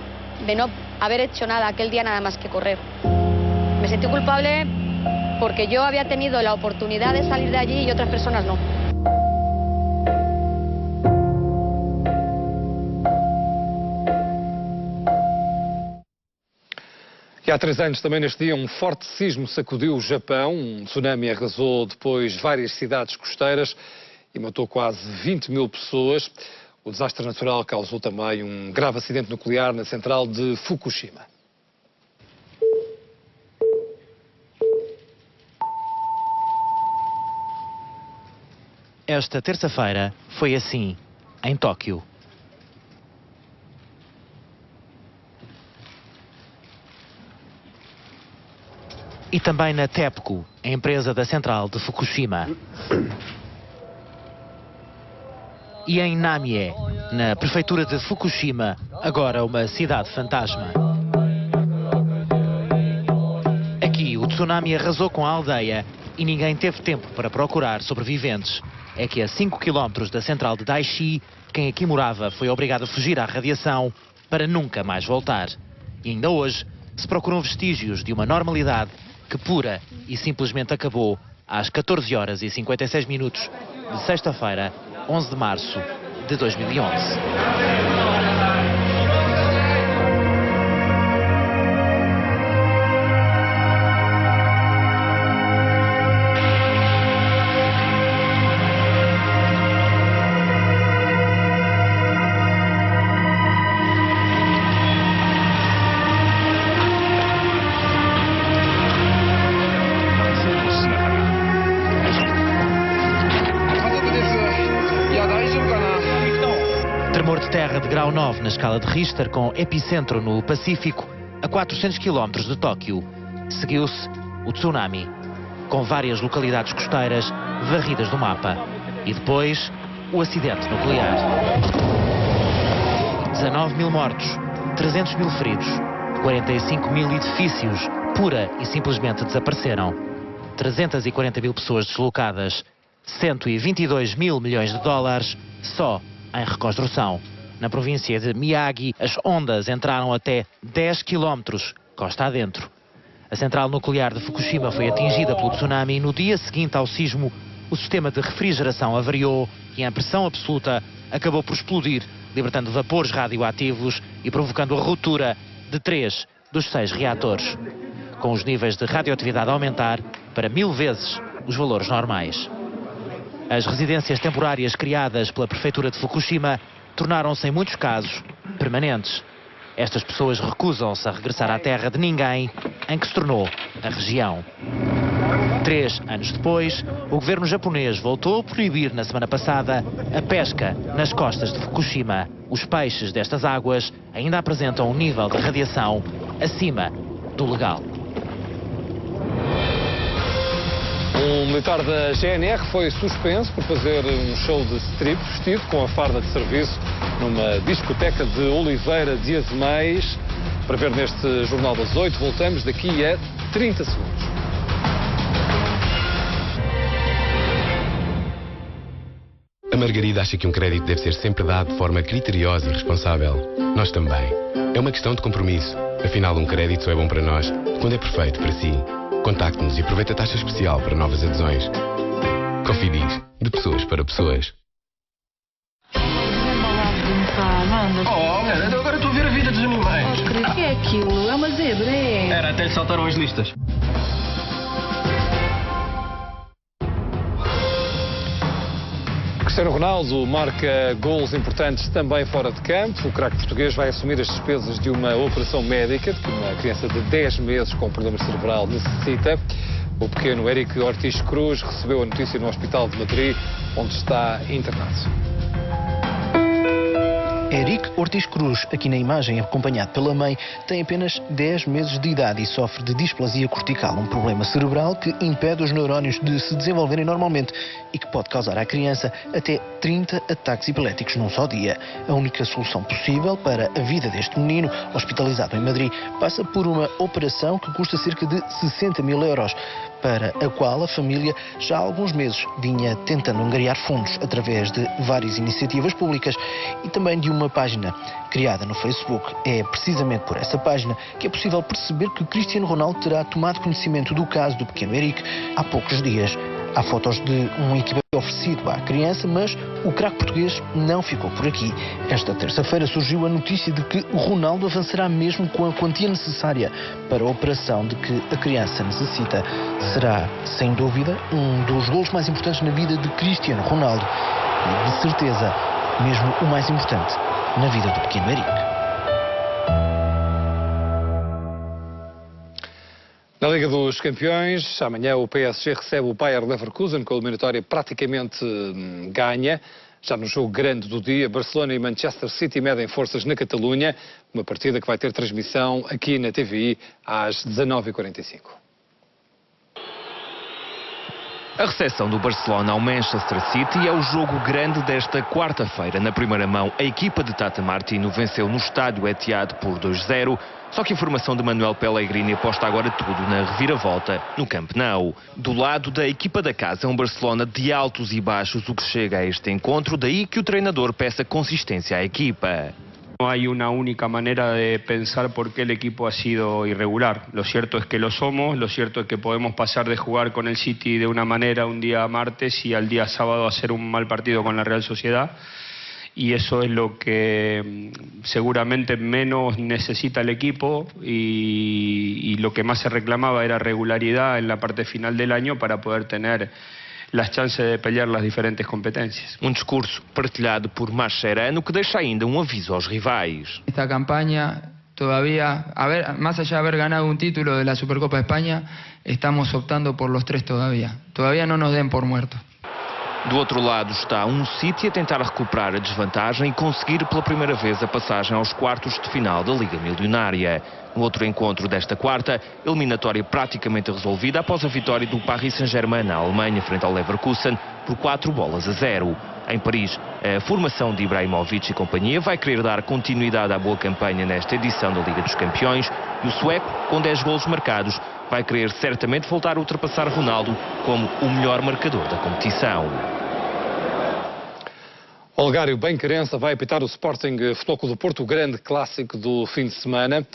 no haber hecho nada aquel día nada más que correr. Me sentí culpable porque yo había tenido la oportunidad de salir de allí y otras personas no. E há 3 anos, também neste dia, um forte sismo sacudiu o Japão. Um tsunami arrasou depois várias cidades costeiras e matou quase 20 mil pessoas. O desastre natural causou também um grave acidente nuclear na central de Fukushima. Esta terça-feira foi assim, em Tóquio. E também na TEPCO, a empresa da central de Fukushima. E em Namie, na prefeitura de Fukushima, agora uma cidade fantasma. Aqui o tsunami arrasou com a aldeia e ninguém teve tempo para procurar sobreviventes. É que a 5 km da central de Daiichi, quem aqui morava foi obrigado a fugir à radiação para nunca mais voltar. E ainda hoje se procuram vestígios de uma normalidade que pura e simplesmente acabou às 14 horas e 56 minutos de sexta-feira, 11 de março de 2011. Tremor de terra de grau 9 na escala de Richter, com epicentro no Pacífico, a 400 km de Tóquio. Seguiu-se o tsunami, com várias localidades costeiras varridas do mapa. E depois, o acidente nuclear. 19 mil mortos, 300 mil feridos, 45 mil edifícios pura e simplesmente desapareceram. 340 mil pessoas deslocadas, 122 mil milhões de dólares só em reconstrução. Na província de Miyagi, as ondas entraram até 10 quilómetros costa adentro. A central nuclear de Fukushima foi atingida pelo tsunami e no dia seguinte ao sismo, o sistema de refrigeração avariou e a pressão absoluta acabou por explodir, libertando vapores radioativos e provocando a ruptura de 3 dos 6 reatores, com os níveis de radioatividade a aumentar para 1000 vezes os valores normais. As residências temporárias criadas pela prefeitura de Fukushima tornaram-se, em muitos casos, permanentes. Estas pessoas recusam-se a regressar à terra de ninguém em que se tornou a região. 3 anos depois, o governo japonês voltou a proibir na semana passada a pesca nas costas de Fukushima. Os peixes destas águas ainda apresentam um nível de radiação acima do legal. Um militar da GNR foi suspenso por fazer um show de strip vestido com a farda de serviço numa discoteca de Oliveira de Azeméis. Para ver neste Jornal das 8, voltamos daqui a 30 segundos. A Margarida acha que um crédito deve ser sempre dado de forma criteriosa e responsável. Nós também. É uma questão de compromisso. Afinal, um crédito só é bom para nós quando é perfeito para si. Contacte-nos e aproveite a taxa especial para novas adesões. Cofidis, de pessoas para pessoas. Oh, Ana, agora estou a ver a vida dos animais. Oh, querido, o que é aquilo? É uma zebra, é? Era, até lhe saltaram as listas. Cristiano Ronaldo marca golos importantes também fora de campo. O craque português vai assumir as despesas de uma operação médica que uma criança de 10 meses com problema cerebral necessita. O pequeno Éric Ortiz Cruz recebeu a notícia no Hospital de Madrid, onde está internado. Éric Ortiz Cruz, aqui na imagem acompanhado pela mãe, tem apenas 10 meses de idade e sofre de displasia cortical, um problema cerebral que impede os neurónios de se desenvolverem normalmente e que pode causar à criança até 30 ataques epiléticos num só dia. A única solução possível para a vida deste menino, hospitalizado em Madrid, passa por uma operação que custa cerca de 60 mil euros, para a qual a família já há alguns meses vinha tentando angariar fundos através de várias iniciativas públicas e também de uma página criada no Facebook. É precisamente por essa página que é possível perceber que Cristiano Ronaldo terá tomado conhecimento do caso do pequeno Éric há poucos dias. Há fotos de um equipamento oferecido à criança, mas o craque português não ficou por aqui. Esta terça-feira surgiu a notícia de que o Ronaldo avançará mesmo com a quantia necessária para a operação de que a criança necessita. Será, sem dúvida, um dos golos mais importantes na vida de Cristiano Ronaldo e, de certeza, mesmo o mais importante na vida do pequeno Éric. Na Liga dos Campeões, amanhã o PSG recebe o Bayer Leverkusen com a eliminatória praticamente ganha. Já no jogo grande do dia, Barcelona e Manchester City medem forças na Catalunha, uma partida que vai ter transmissão aqui na TVI às 19h45. A recepção do Barcelona ao Manchester City é o jogo grande desta quarta-feira. Na primeira mão, a equipa de Tata Martino venceu no estádio Etihad por 2-0, só que a formação de Manuel Pellegrini aposta agora tudo na reviravolta no Camp Nou. Do lado da equipa da casa, é um Barcelona de altos e baixos o que chega a este encontro, daí que o treinador peça consistência à equipa. No hay una única manera de pensar por qué el equipo ha sido irregular. Lo cierto es que lo somos, lo cierto es que podemos pasar de jugar con el City de una manera un día martes y al día sábado hacer un mal partido con la Real Sociedad. Y eso es lo que seguramente menos necesita el equipo y lo que más se reclamaba era regularidad en la parte final del año para poder tener las chances de pelear las diferentes competências. Um discurso partilhado por Mascherano que deixa ainda um aviso aos rivais. Esta campaña todavía, más allá de haber ganado un título de la Supercopa de España, estamos optando por los 3 todavía. Todavía no nos den por muertos. Do outro lado está um City a tentar recuperar a desvantagem e conseguir pela primeira vez a passagem aos quartos de final da Liga Milionária. No outro encontro desta quarta, eliminatória praticamente resolvida após a vitória do Paris Saint-Germain na Alemanha frente ao Leverkusen por 4-0. Em Paris, a formação de Ibrahimovic e companhia vai querer dar continuidade à boa campanha nesta edição da Liga dos Campeões e o sueco, com 10 golos marcados, vai querer certamente voltar a ultrapassar Ronaldo como o melhor marcador da competição. Olegário Benquerença vai apitar o Sporting Futebol Clube do Porto, o grande clássico do fim de semana.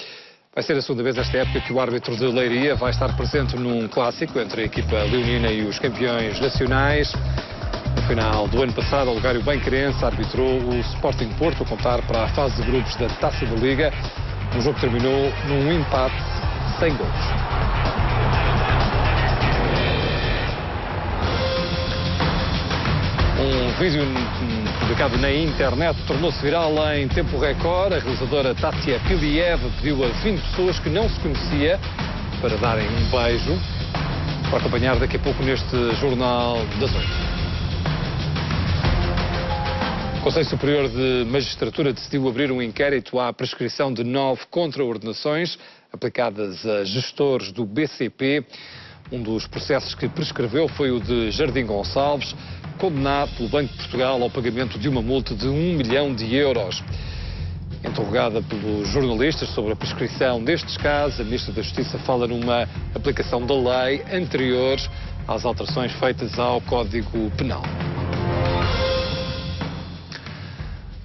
Vai ser a segunda vez esta época que o árbitro de Leiria vai estar presente num clássico entre a equipa leonina e os campeões nacionais. No final do ano passado, Olegário Benquerença arbitrou o Sporting Porto a contar para a fase de grupos da Taça da Liga. O jogo terminou num empate sem gols. Um vídeo publicado na internet tornou-se viral em tempo recorde. A realizadora Tatia Pilieva pediu a 20 pessoas que não se conhecia para darem um beijo. Para acompanhar daqui a pouco neste Jornal das 8. O Conselho Superior de Magistratura decidiu abrir um inquérito à prescrição de 9 contraordenações aplicadas a gestores do BCP. Um dos processos que prescreveu foi o de Jardim Gonçalves, condenado pelo Banco de Portugal ao pagamento de uma multa de 1 milhão de euros. Interrogada pelos jornalistas sobre a prescrição destes casos, a Ministra da Justiça fala numa aplicação da lei anterior às alterações feitas ao Código Penal.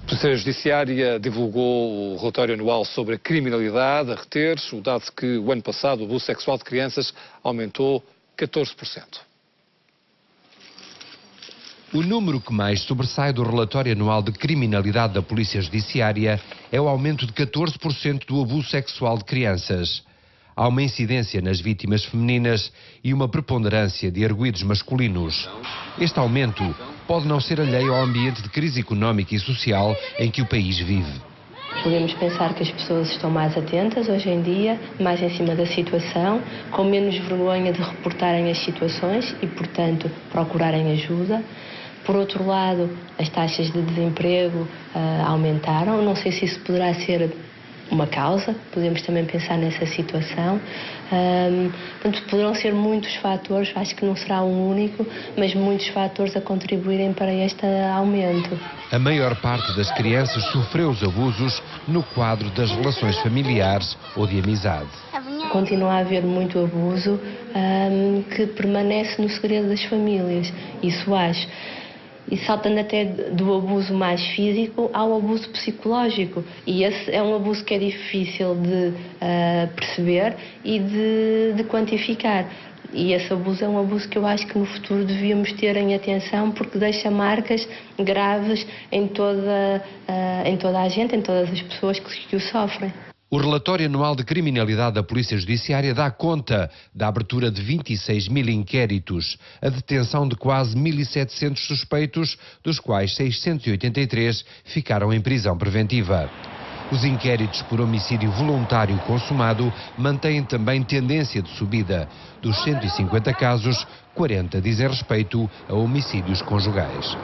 A Polícia Judiciária divulgou o relatório anual sobre a criminalidade a reter, o dado que o ano passado o abuso sexual de crianças aumentou 14%. O número que mais sobressai do relatório anual de criminalidade da Polícia Judiciária é o aumento de 14% do abuso sexual de crianças. Há uma incidência nas vítimas femininas e uma preponderância de arguidos masculinos. Este aumento pode não ser alheio ao ambiente de crise económica e social em que o país vive. Podemos pensar que as pessoas estão mais atentas hoje em dia, mais em cima da situação, com menos vergonha de reportarem as situações e, portanto, procurarem ajuda. Por outro lado, as taxas de desemprego aumentaram. Não sei se isso poderá ser uma causa, podemos também pensar nessa situação. Portanto, poderão ser muitos fatores, acho que não será um único, mas muitos fatores a contribuírem para este aumento. A maior parte das crianças sofreu os abusos no quadro das relações familiares ou de amizade. Continua a haver muito abuso que permanece no segredo das famílias, isso acho. E saltando até do abuso mais físico ao abuso psicológico. E esse é um abuso que é difícil de perceber e de quantificar. E esse abuso é um abuso que eu acho que no futuro devíamos ter em atenção, porque deixa marcas graves em toda a gente, em todas as pessoas que o sofrem. O relatório anual de criminalidade da Polícia Judiciária dá conta da abertura de 26 mil inquéritos, a detenção de quase 1.700 suspeitos, dos quais 683 ficaram em prisão preventiva. Os inquéritos por homicídio voluntário consumado mantêm também tendência de subida. Dos 150 casos, 40 dizem respeito a homicídios conjugais.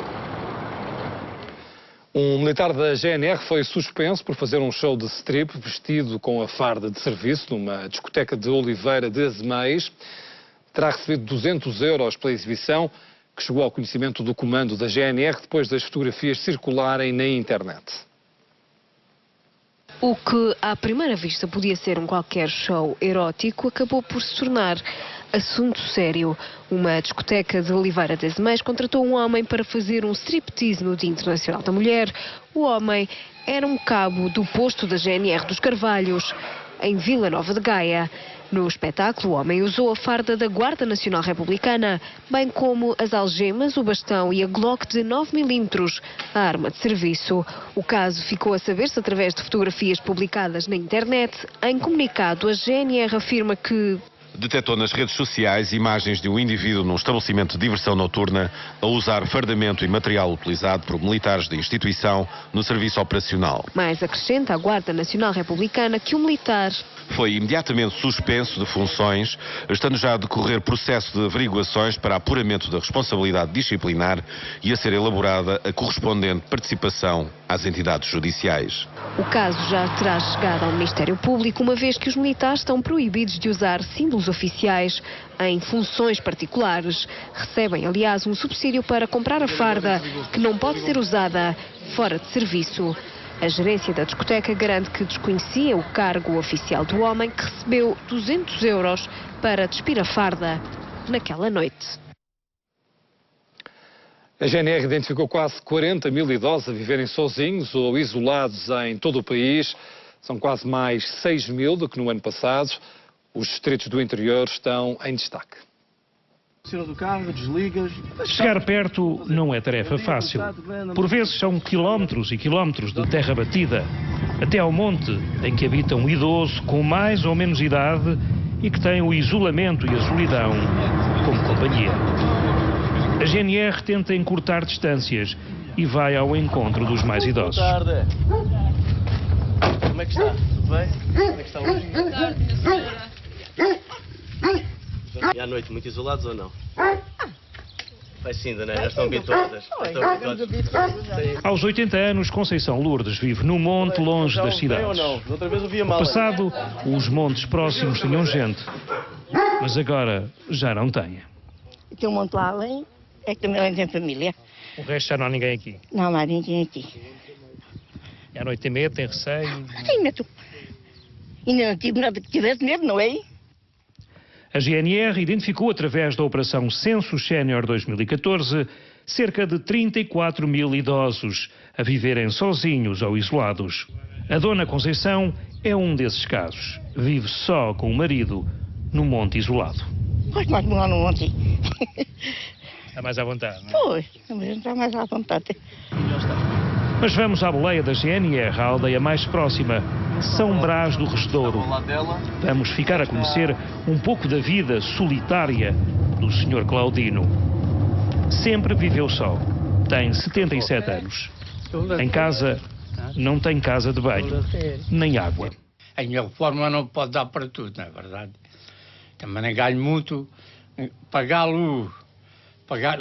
Um militar da GNR foi suspenso por fazer um show de strip vestido com a farda de serviço numa discoteca de Oliveira de Azeméis. Terá recebido 200 euros pela exibição, que chegou ao conhecimento do comando da GNR depois das fotografias circularem na internet. O que à primeira vista podia ser um qualquer show erótico acabou por se tornar assunto sério. Uma discoteca de Oliveira de Azeméis contratou um homem para fazer um striptease no Dia Internacional da Mulher. O homem era um cabo do posto da GNR dos Carvalhos, em Vila Nova de Gaia. No espetáculo, o homem usou a farda da Guarda Nacional Republicana, bem como as algemas, o bastão e a Glock de 9mm, a arma de serviço. O caso ficou a saber-se através de fotografias publicadas na internet. Em comunicado, a GNR afirma que detectou nas redes sociais imagens de um indivíduo num estabelecimento de diversão noturna a usar fardamento e material utilizado por militares da instituição no serviço operacional. Mas acrescenta a Guarda Nacional Republicana que o militar foi imediatamente suspenso de funções, estando já a decorrer processo de averiguações para apuramento da responsabilidade disciplinar e a ser elaborada a correspondente participação às entidades judiciais. O caso já terá chegado ao Ministério Público, uma vez que os militares estão proibidos de usar símbolos oficiais em funções particulares. Recebem, aliás, um subsídio para comprar a farda, que não pode ser usada fora de serviço. A gerência da discoteca garante que desconhecia o cargo oficial do homem, que recebeu 200 euros para despir a farda naquela noite. A GNR identificou quase 40 mil idosos a viverem sozinhos ou isolados em todo o país. São quase mais 6 mil do que no ano passado. Os distritos do interior estão em destaque. Do carro, desligas. Chegar perto não é tarefa fácil. Por vezes são quilómetros e quilómetros de terra batida, até ao monte em que habita um idoso com mais ou menos idade e que tem o isolamento e a solidão como companhia. A GNR tenta encurtar distâncias e vai ao encontro dos mais idosos. Boa tarde. Como é que está? Tudo bem? Como é que está hoje? Boa tarde, senhora. E à noite, muito isolados ou não? Vai sim, né? Já estão habituadas. Aos 80 anos, Conceição Lourdes vive no monte, longe das cidades. No passado, os montes próximos tinham gente, mas agora já não têm. Tem um monte lá além, é que também tem família. O resto já não há ninguém aqui? Não há ninguém aqui. E à noite tem medo, tem receio? Ainda não tive nada que tivesse medo, não é? A GNR identificou, através da Operação Censo Sénior 2014, cerca de 34 mil idosos a viverem sozinhos ou isolados. A dona Conceição é um desses casos. Vive só com o marido, no monte isolado. Gosto mais de morar no monte. Está mais à vontade, não é? Pois, está mais à vontade. Mas vamos à boleia da GNR, a aldeia mais próxima, São Brás do Restouro. Vamos ficar a conhecer um pouco da vida solitária do Sr. Claudino. Sempre viveu só. tem 77 anos. Em casa, não tem casa de banho, nem água. A minha reforma não pode dar para tudo, não é verdade? Também não ganho muito. Pagar luz,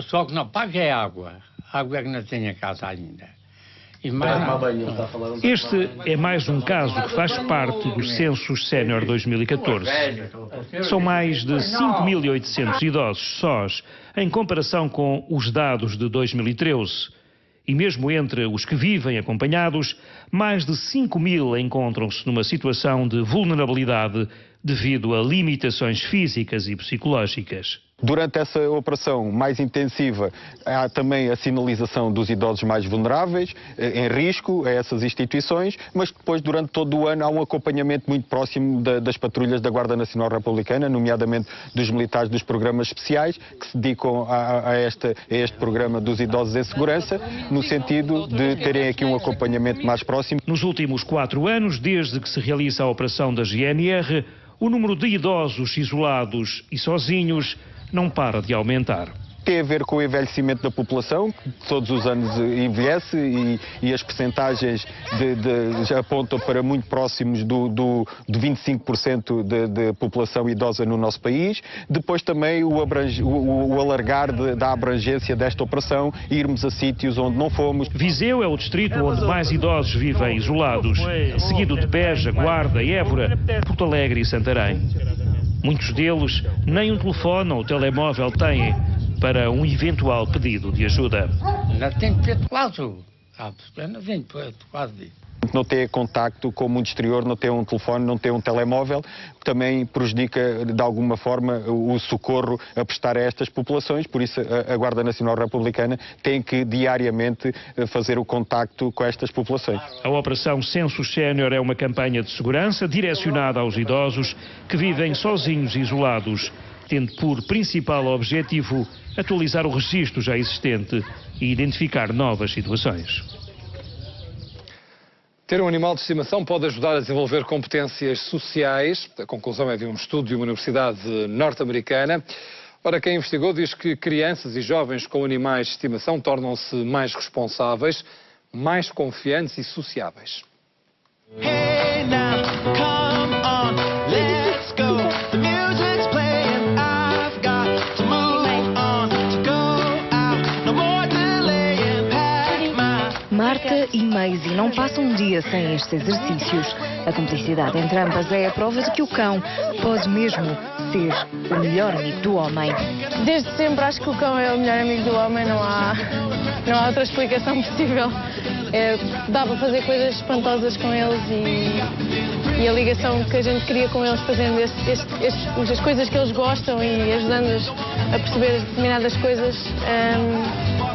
só que não paga é água. Água é que não tenho em casa ainda. E mais Este é mais um caso que faz parte do Census Sénior 2014. São mais de 5.800 idosos sós, em comparação com os dados de 2013. E mesmo entre os que vivem acompanhados, mais de 5.000 encontram-se numa situação de vulnerabilidade devido a limitações físicas e psicológicas. Durante essa operação mais intensiva, há também a sinalização dos idosos mais vulneráveis, em risco, a essas instituições, mas depois, durante todo o ano, há um acompanhamento muito próximo das patrulhas da Guarda Nacional Republicana, nomeadamente dos militares dos programas especiais, que se dedicam a este programa dos idosos em segurança, no sentido de terem aqui um acompanhamento mais próximo. Nos últimos 4 anos, desde que se realiza a operação da GNR, o número de idosos isolados e sozinhos não para de aumentar. Tem a ver com o envelhecimento da população, que todos os anos envelhece e as percentagens já apontam para muito próximos de 25% de população idosa no nosso país. Depois também o alargar da abrangência desta operação, irmos a sítios onde não fomos. Viseu é o distrito onde mais idosos vivem isolados, seguido de Beja, Guarda, Évora, Porto Alegre e Santarém. Muitos deles nem um telefone ou telemóvel têm para um eventual pedido de ajuda. Não tem feito quase. Não tem feito quase. Não ter contacto com o mundo exterior, não ter um telefone, não ter um telemóvel, também prejudica de alguma forma o socorro a prestar a estas populações. Por isso a Guarda Nacional Republicana tem que diariamente fazer o contacto com estas populações. A Operação Census Sénior é uma campanha de segurança direcionada aos idosos que vivem sozinhos e isolados, tendo por principal objetivo atualizar o registro já existente e identificar novas situações. Ter um animal de estimação pode ajudar a desenvolver competências sociais. A conclusão é de um estudo de uma universidade norte-americana. Ora, quem investigou diz que crianças e jovens com animais de estimação tornam-se mais responsáveis, mais confiantes e sociáveis. Hey now, come on, let's go. The music's playing, I've got to move on, to go out, no more delaying, pack my... Marta e Maisie não passam um dia sem estes exercícios. A cumplicidade entre ambas é a prova de que o cão pode mesmo ser o melhor amigo do homem. Desde sempre acho que o cão é o melhor amigo do homem, não há outra explicação possível. Dá para fazer coisas espantosas com eles e a ligação que a gente cria com eles, fazendo as coisas que eles gostam e ajudando-os a perceber determinadas coisas,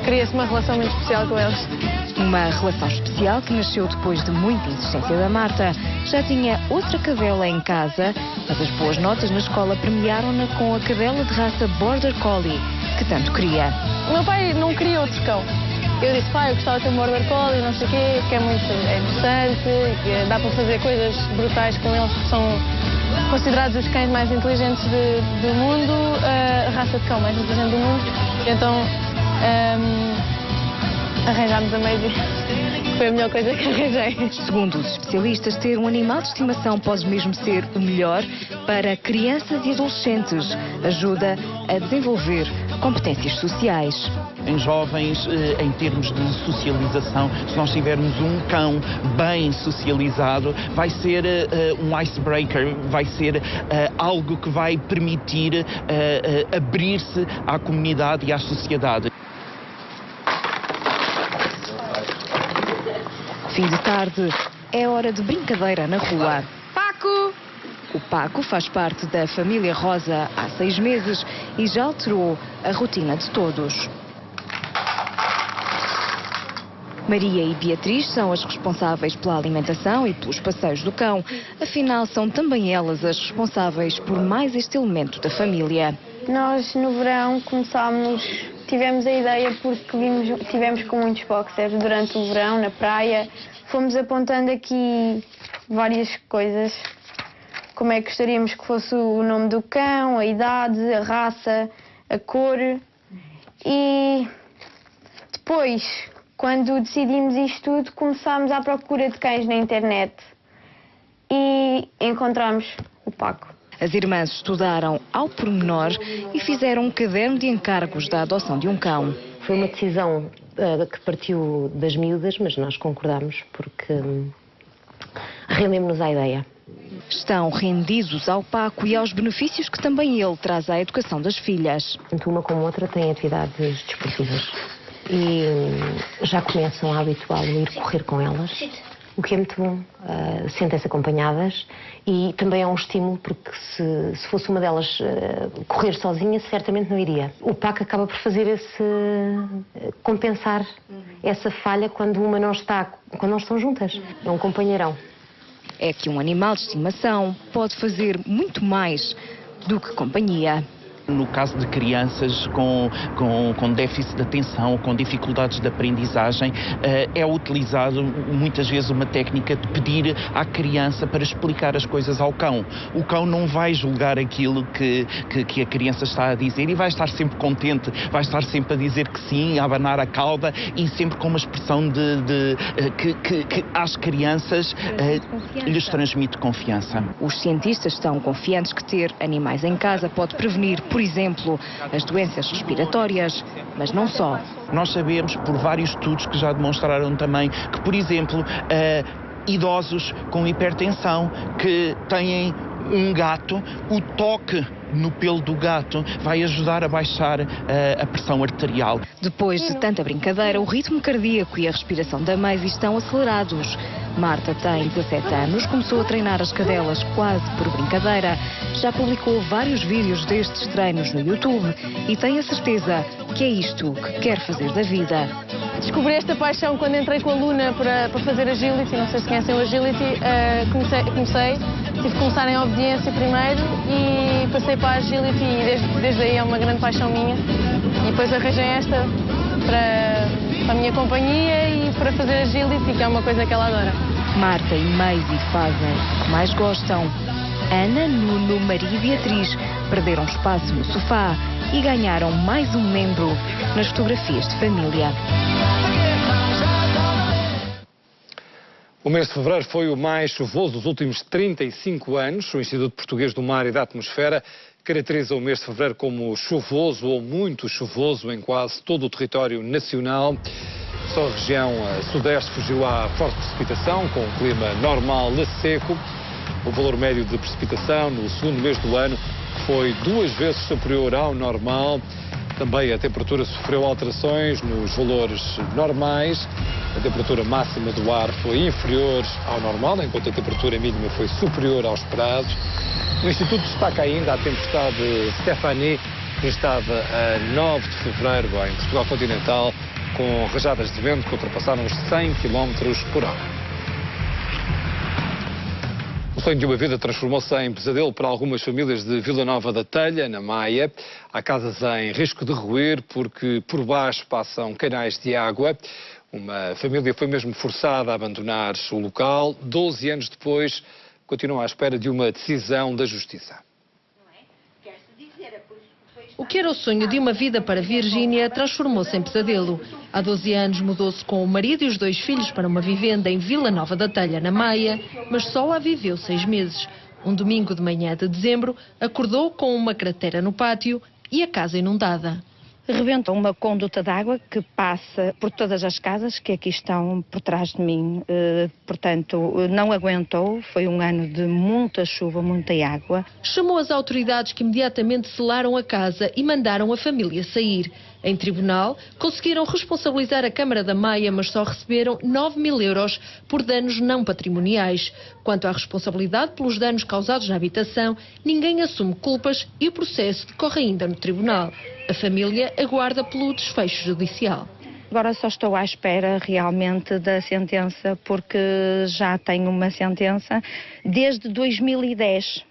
cria-se uma relação muito especial com eles. Uma relação especial que nasceu depois de muita insistência da Marta. Já tinha outra cadela em casa, mas as boas notas na escola premiaram-na com a cadela de raça Border Collie, que tanto queria. O meu pai não queria outro cão. Eu disse, pai, eu gostava de ter um Border Collie, não sei o quê, que é muito interessante, que dá para fazer coisas brutais com eles, que são considerados os cães mais inteligentes do mundo, a raça de cão mais inteligente do mundo. Então, arranjámos a Maisie. Foi a melhor coisa que arranjei. Segundo os especialistas, ter um animal de estimação pode mesmo ser o melhor para crianças e adolescentes. Ajuda a desenvolver competências sociais. Em jovens, em termos de socialização, se nós tivermos um cão bem socializado, vai ser um icebreaker, vai ser algo que vai permitir abrir-se à comunidade e à sociedade. Fim de tarde, é hora de brincadeira na rua. Paco! O Paco faz parte da família Rosa há 6 meses e já alterou a rotina de todos. Maria e Beatriz são as responsáveis pela alimentação e pelos passeios do cão. Afinal, são também elas as responsáveis por mais este elemento da família. Nós, no verão, tivemos a ideia porque tivemos com muitos boxers durante o verão, na praia. Fomos apontando aqui várias coisas. Como é que gostaríamos que fosse o nome do cão, a idade, a raça, a cor. E Depois, quando decidimos isto tudo, começámos à procura de cães na internet e encontramos o Paco. As irmãs estudaram ao pormenor e fizeram um caderno de encargos da adoção de um cão. Foi uma decisão que partiu das miúdas, mas nós concordámos porque rendemos-nos à ideia. Estão rendidos ao Paco e aos benefícios que também ele traz à educação das filhas. Tanto uma como outra têm atividades desportivas e já começam a habituá-lo a ir correr com elas, o que é muito bom. Sentem-se acompanhadas e também é um estímulo, porque se fosse uma delas correr sozinha, certamente não iria. O Paco acaba por fazer compensar essa falha quando uma não está, quando não estão juntas. É um companheirão. É que um animal de estimação pode fazer muito mais do que companhia. No caso de crianças com déficit de atenção, com dificuldades de aprendizagem, é utilizado muitas vezes uma técnica de pedir à criança para explicar as coisas ao cão. O cão não vai julgar aquilo que a criança está a dizer e vai estar sempre contente, vai estar sempre a dizer que sim, a abanar a cauda e sempre com uma expressão que às crianças lhes transmite confiança. Os cientistas estão confiantes que ter animais em casa pode prevenir, por exemplo, as doenças respiratórias, mas não só. Nós sabemos, por vários estudos que já demonstraram também, que, por exemplo, idosos com hipertensão que têm um gato, o toque no pelo do gato vai ajudar a baixar a pressão arterial. Depois de tanta brincadeira, o ritmo cardíaco e a respiração da Maisie estão acelerados. Marta tem 17 anos, começou a treinar as cadelas quase por brincadeira. Já publicou vários vídeos destes treinos no YouTube e tem a certeza que é isto que quer fazer da vida. Descobri esta paixão quando entrei com a Luna para fazer agility. Não sei se conhecem o agility. Tive que começar em obediência primeiro e passei para a agility e desde aí é uma grande paixão minha. E depois arranjei esta para a minha companhia e para fazer agility, que é uma coisa que ela adora. Marta e Maisie fazem o que mais gostam. Ana, Nuno, Maria e Beatriz perderam espaço no sofá e ganharam mais um membro nas fotografias de família. O mês de fevereiro foi o mais chuvoso dos últimos 35 anos. O Instituto Português do Mar e da Atmosfera caracteriza o mês de fevereiro como chuvoso ou muito chuvoso em quase todo o território nacional. Só a região sudeste fugiu à forte precipitação, com um clima normal a seco. O valor médio de precipitação no segundo mês do ano foi 2 vezes superior ao normal. Também a temperatura sofreu alterações nos valores normais. A temperatura máxima do ar foi inferior ao normal, enquanto a temperatura mínima foi superior ao esperado. O Instituto destaca ainda a tempestade Stephanie, registada a 9 de fevereiro em Portugal continental, com rajadas de vento que ultrapassaram os 100 km por hora. O sonho de uma vida transformou-se em pesadelo para algumas famílias de Vila Nova da Telha, na Maia. Há casas em risco de ruir porque por baixo passam canais de água. Uma família foi mesmo forçada a abandonar o local. 12 anos depois, continuam à espera de uma decisão da Justiça. O que era o sonho de uma vida para Virgínia transformou-se em pesadelo. Há 12 anos mudou-se com o marido e os 2 filhos para uma vivenda em Vila Nova da Telha, na Maia, mas só lá viveu 6 meses. Um domingo de manhã de dezembro, acordou com uma cratera no pátio e a casa inundada. Rebenta uma conduta de água que passa por todas as casas que aqui estão por trás de mim. Portanto, não aguentou. Foi um ano de muita chuva, muita água. Chamou as autoridades, que imediatamente selaram a casa e mandaram a família sair. Em tribunal, conseguiram responsabilizar a Câmara da Maia, mas só receberam 9.000 euros por danos não patrimoniais. Quanto à responsabilidade pelos danos causados na habitação, ninguém assume culpas e o processo decorre ainda no tribunal. A família aguarda pelo desfecho judicial. Agora só estou à espera realmente da sentença, porque já tenho uma sentença desde 2010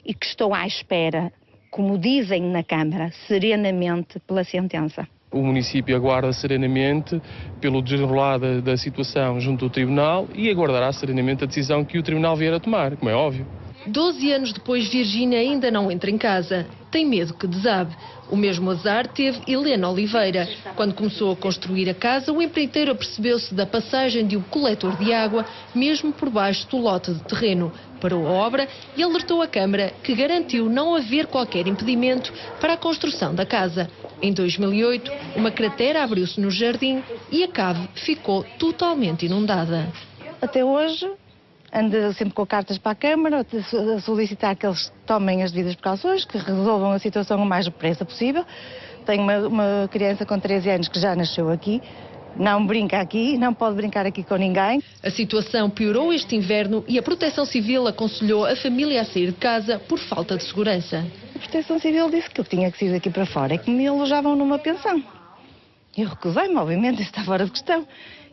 e que estou à espera, como dizem na Câmara, serenamente pela sentença. O município aguarda serenamente pelo desenrolar da situação junto ao Tribunal e aguardará serenamente a decisão que o Tribunal vier a tomar, como é óbvio. 12 anos depois, Virgínia ainda não entra em casa. tem medo que desabe. O mesmo azar teve Helena Oliveira. Quando começou a construir a casa, o empreiteiro apercebeu-se da passagem de um coletor de água, mesmo por baixo do lote de terreno. Parou a obra e alertou a Câmara, que garantiu não haver qualquer impedimento para a construção da casa. Em 2008, uma cratera abriu-se no jardim e a cave ficou totalmente inundada. Até hoje, ando sempre com cartas para a Câmara, a solicitar que eles tomem as devidas precauções, que resolvam a situação o mais depressa possível. Tenho uma criança com 13 anos que já nasceu aqui. Não brinca aqui, não pode brincar aqui com ninguém. A situação piorou este inverno e a Proteção Civil aconselhou a família a sair de casa por falta de segurança. A Proteção Civil disse que eu tinha que sair daqui para fora, é que me alojavam numa pensão. Eu recusei-me, obviamente, isso está fora de questão.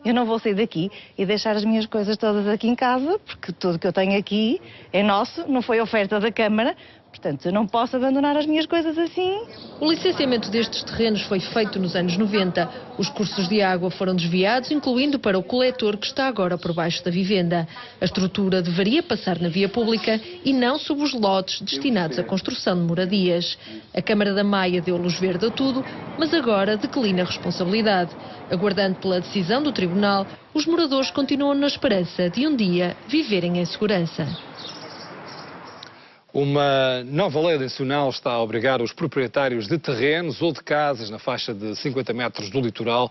Eu não vou sair daqui e deixar as minhas coisas todas aqui em casa, porque tudo que eu tenho aqui é nosso, não foi oferta da Câmara. Portanto, eu não posso abandonar as minhas coisas assim. O licenciamento destes terrenos foi feito nos anos 90. Os cursos de água foram desviados, incluindo para o coletor que está agora por baixo da vivenda. A estrutura deveria passar na via pública e não sob os lotes destinados à construção de moradias. A Câmara da Maia deu luz verde a tudo, mas agora declina a responsabilidade. Aguardando pela decisão do Tribunal, os moradores continuam na esperança de um dia viverem em segurança. Uma nova lei nacional está a obrigar os proprietários de terrenos ou de casas na faixa de 50 metros do litoral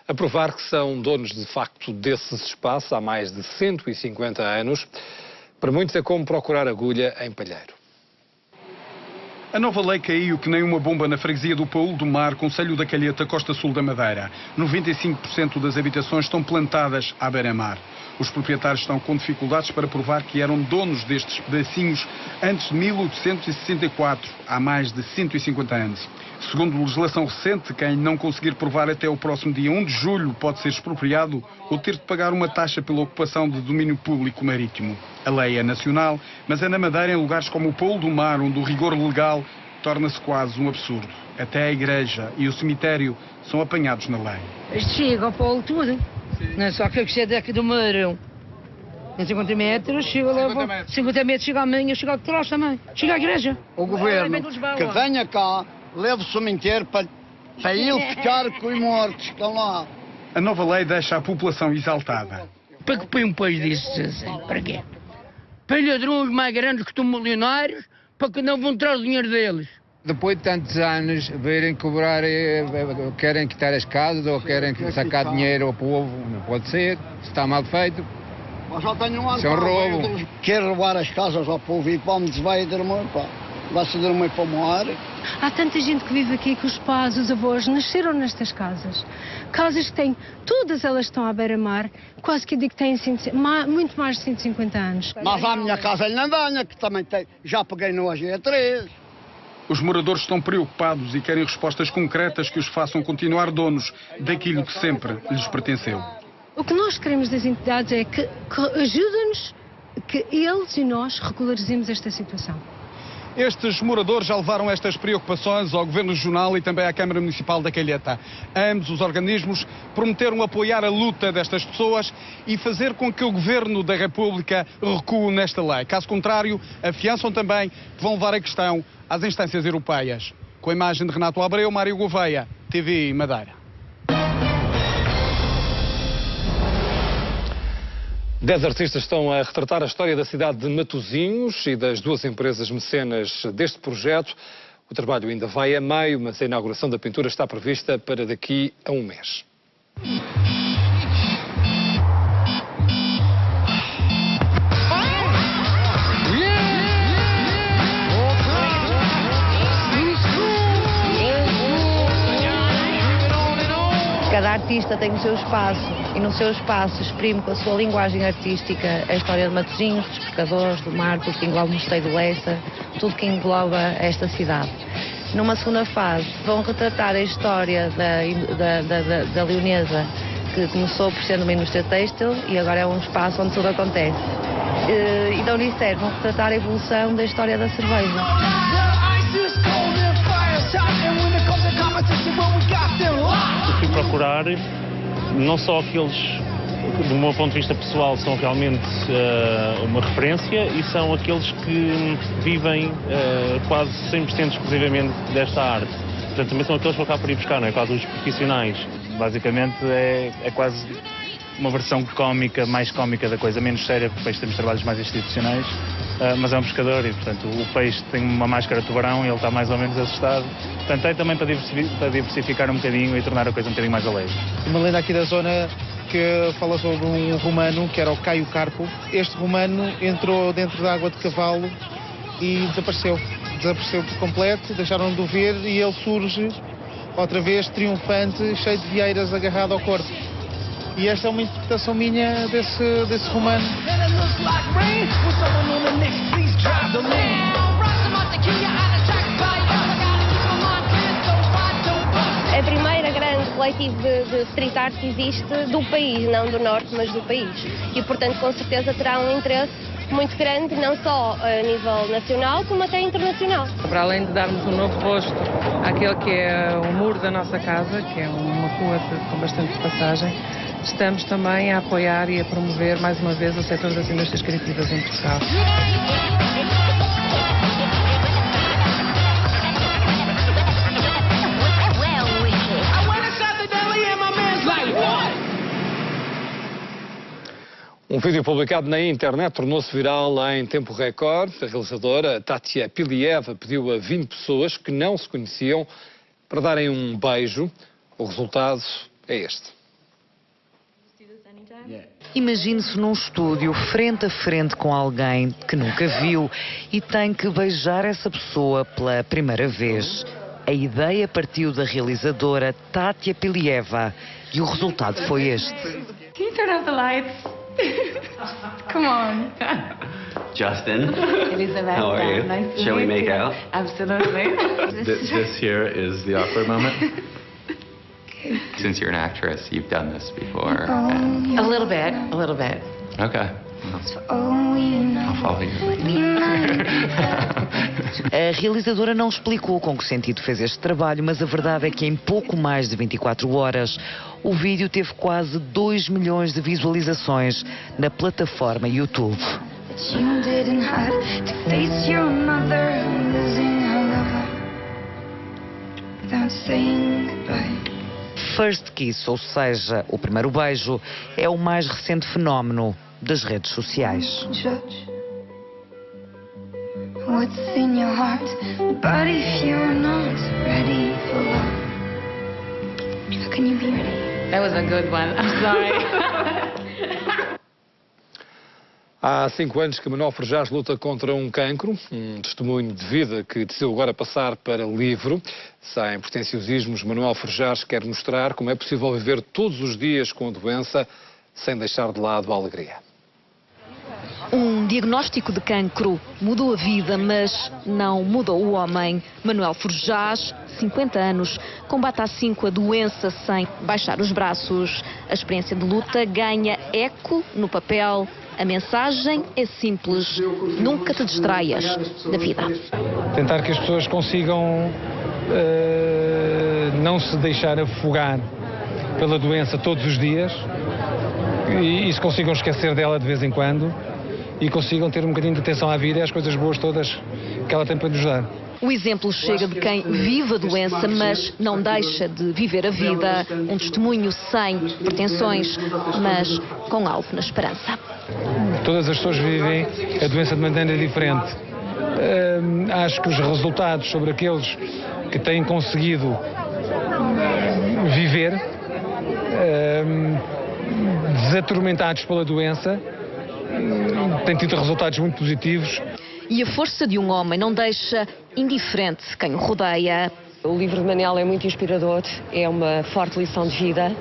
a provar que são donos de facto desses espaços há mais de 150 anos. Para muitos é como procurar agulha em palheiro. A nova lei caiu que nem uma bomba na freguesia do Paulo do Mar, concelho da Calheta, costa sul da Madeira. 95% das habitações estão plantadas à beira-mar. Os proprietários estão com dificuldades para provar que eram donos destes pedacinhos antes de 1864, há mais de 150 anos. Segundo legislação recente, quem não conseguir provar até o próximo dia 1 de julho pode ser expropriado ou ter de pagar uma taxa pela ocupação de domínio público marítimo. A lei é nacional, mas é na Madeira, em lugares como o Paulo do Mar, onde o rigor legal torna-se quase um absurdo. Até a igreja e o cemitério são apanhados na lei. Isto chega ao Paulo tudo. Não é só que eu que daqui do Marão. Em 50 metros, chega lá. 50 metros chega a minha, chega ao trás também. Chega à igreja. O governo que venha cá, leve o cemitério para ele ficar com os mortos que estão lá. A nova lei deixa a população exaltada. Para que põe um país desses assim? Para quê? Para ladrões mais grandes que estão milionários, para que não vão tirar o dinheiro deles. Depois de tantos anos, virem cobrar, querem quitar as casas ou querem sacar dinheiro ao povo, não pode ser, está mal feito. Mas já tenho um isso é um roubo. Quer roubar as casas ao povo e vamos vai dormir, pá. Vai-se dormir para morrer. Há tanta gente que vive aqui que os pais, os avós nasceram nestas casas. Casas que têm, todas elas estão à beira-mar, quase que eu digo que têm muito mais de 150 anos. Mas a minha casa em Landanha, que também tem, já peguei no AG3. Os moradores estão preocupados e querem respostas concretas que os façam continuar donos daquilo que sempre lhes pertenceu. O que nós queremos das entidades é que ajudem-nos, que eles e nós regularizemos esta situação. Estes moradores já levaram estas preocupações ao Governo Regional e também à Câmara Municipal da Calheta. Ambos os organismos prometeram apoiar a luta destas pessoas e fazer com que o Governo da República recue nesta lei. Caso contrário, afiançam também que vão levar a questão às instâncias europeias. Com a imagem de Renato Abreu, Mário Gouveia, TV Madeira. 10 artistas estão a retratar a história da cidade de Matosinhos e das duas empresas mecenas deste projeto. O trabalho ainda vai a meio, mas a inauguração da pintura está prevista para daqui a um mês. Cada artista tem o seu espaço e no seu espaço exprime com a sua linguagem artística a história de Matosinhos, dos pescadores, do mar, tudo que engloba o Mosteiro do Lessa, tudo que engloba esta cidade. Numa segunda fase vão retratar a história da Leonesa, que começou por ser numa indústria têxtil e agora é um espaço onde tudo acontece. E da Unicef vão retratar a evolução da história da cerveja. Eu fui procurar não só aqueles do meu ponto de vista pessoal, são realmente uma referência e são aqueles que vivem quase 100% exclusivamente desta arte. Portanto, também são aqueles que eu acabo por ir buscar, não é? Quase os profissionais. Basicamente é quase uma versão cómica, mais cómica da coisa, menos séria, porque depois temos trabalhos mais institucionais, mas é um pescador e, portanto, o peixe tem uma máscara de tubarão e ele está mais ou menos assustado. Portanto, é também para diversificar um bocadinho e tornar a coisa um bocadinho mais alegre. Uma lenda aqui da zona que fala sobre um romano, que era o Caio Carpo. Este romano entrou dentro da água de cavalo e desapareceu. Desapareceu por completo, deixaram de o ver e ele surge outra vez triunfante, cheio de vieiras agarrado ao corpo. E esta é uma interpretação minha desse romano. A primeira grande coletivo de street art que existe do país, não do norte, mas do país. E, portanto, com certeza terá um interesse muito grande, não só a nível nacional, como até internacional. Para além de darmos um novo rosto àquele que é o muro da nossa casa, que é uma rua com bastante passagem, estamos também a apoiar e a promover mais uma vez o setor das indústrias criativas em Portugal. Um vídeo publicado na internet tornou-se viral em tempo recorde. A realizadora Tatia Pilieva pediu a 20 pessoas que não se conheciam para darem um beijo. O resultado é este. Imagine-se num estúdio, frente a frente com alguém que nunca viu e tem que beijar essa pessoa pela primeira vez. A ideia partiu da realizadora Tatia Pilieva e o resultado foi este. Can you turn off the lights? Come on. Justin, Elizabeth, how are you? Nice to Shall we meet make you. out? Absolutely. This here is the awkward moment. Since you're an actress, you've done this before. And... A little bit, a little bit. Okay. I'll follow you. A realizadora não explicou com que sentido fez este trabalho, mas a verdade é que em pouco mais de 24 horas o vídeo teve quase 2 milhões de visualizações na plataforma YouTube. First Kiss, ou seja, o primeiro beijo, é o mais recente fenómeno das redes sociais. What's in your heart? But if you're not ready for love, how can you be ready? That was a good one. I'm sorry. Há 5 anos que Manuel Frujás luta contra um cancro, um testemunho de vida que decidiu agora passar para livro. Sem pretenciosismos, Manuel Frujás quer mostrar como é possível viver todos os dias com a doença sem deixar de lado a alegria. Um diagnóstico de cancro mudou a vida, mas não mudou o homem. Manuel Frujás, 50 anos, combate há 5 a doença sem baixar os braços. A experiência de luta ganha eco no papel. A mensagem é simples: nunca te distraias da vida. Tentar que as pessoas consigam não se deixar afogar pela doença todos os dias e se consigam esquecer dela de vez em quando e consigam ter um bocadinho de atenção à vida e às coisas boas todas que ela tem para nos dar. O exemplo chega de quem vive a doença, mas não deixa de viver a vida. Um testemunho sem pretensões, mas com algo na esperança. Todas as pessoas vivem a doença de maneira diferente. Acho que os resultados sobre aqueles que têm conseguido viver, desatormentados pela doença, têm tido resultados muito positivos. E a força de um homem não deixa indiferente quem o rodeia. O livro de Manel é muito inspirador, é uma forte lição de vida.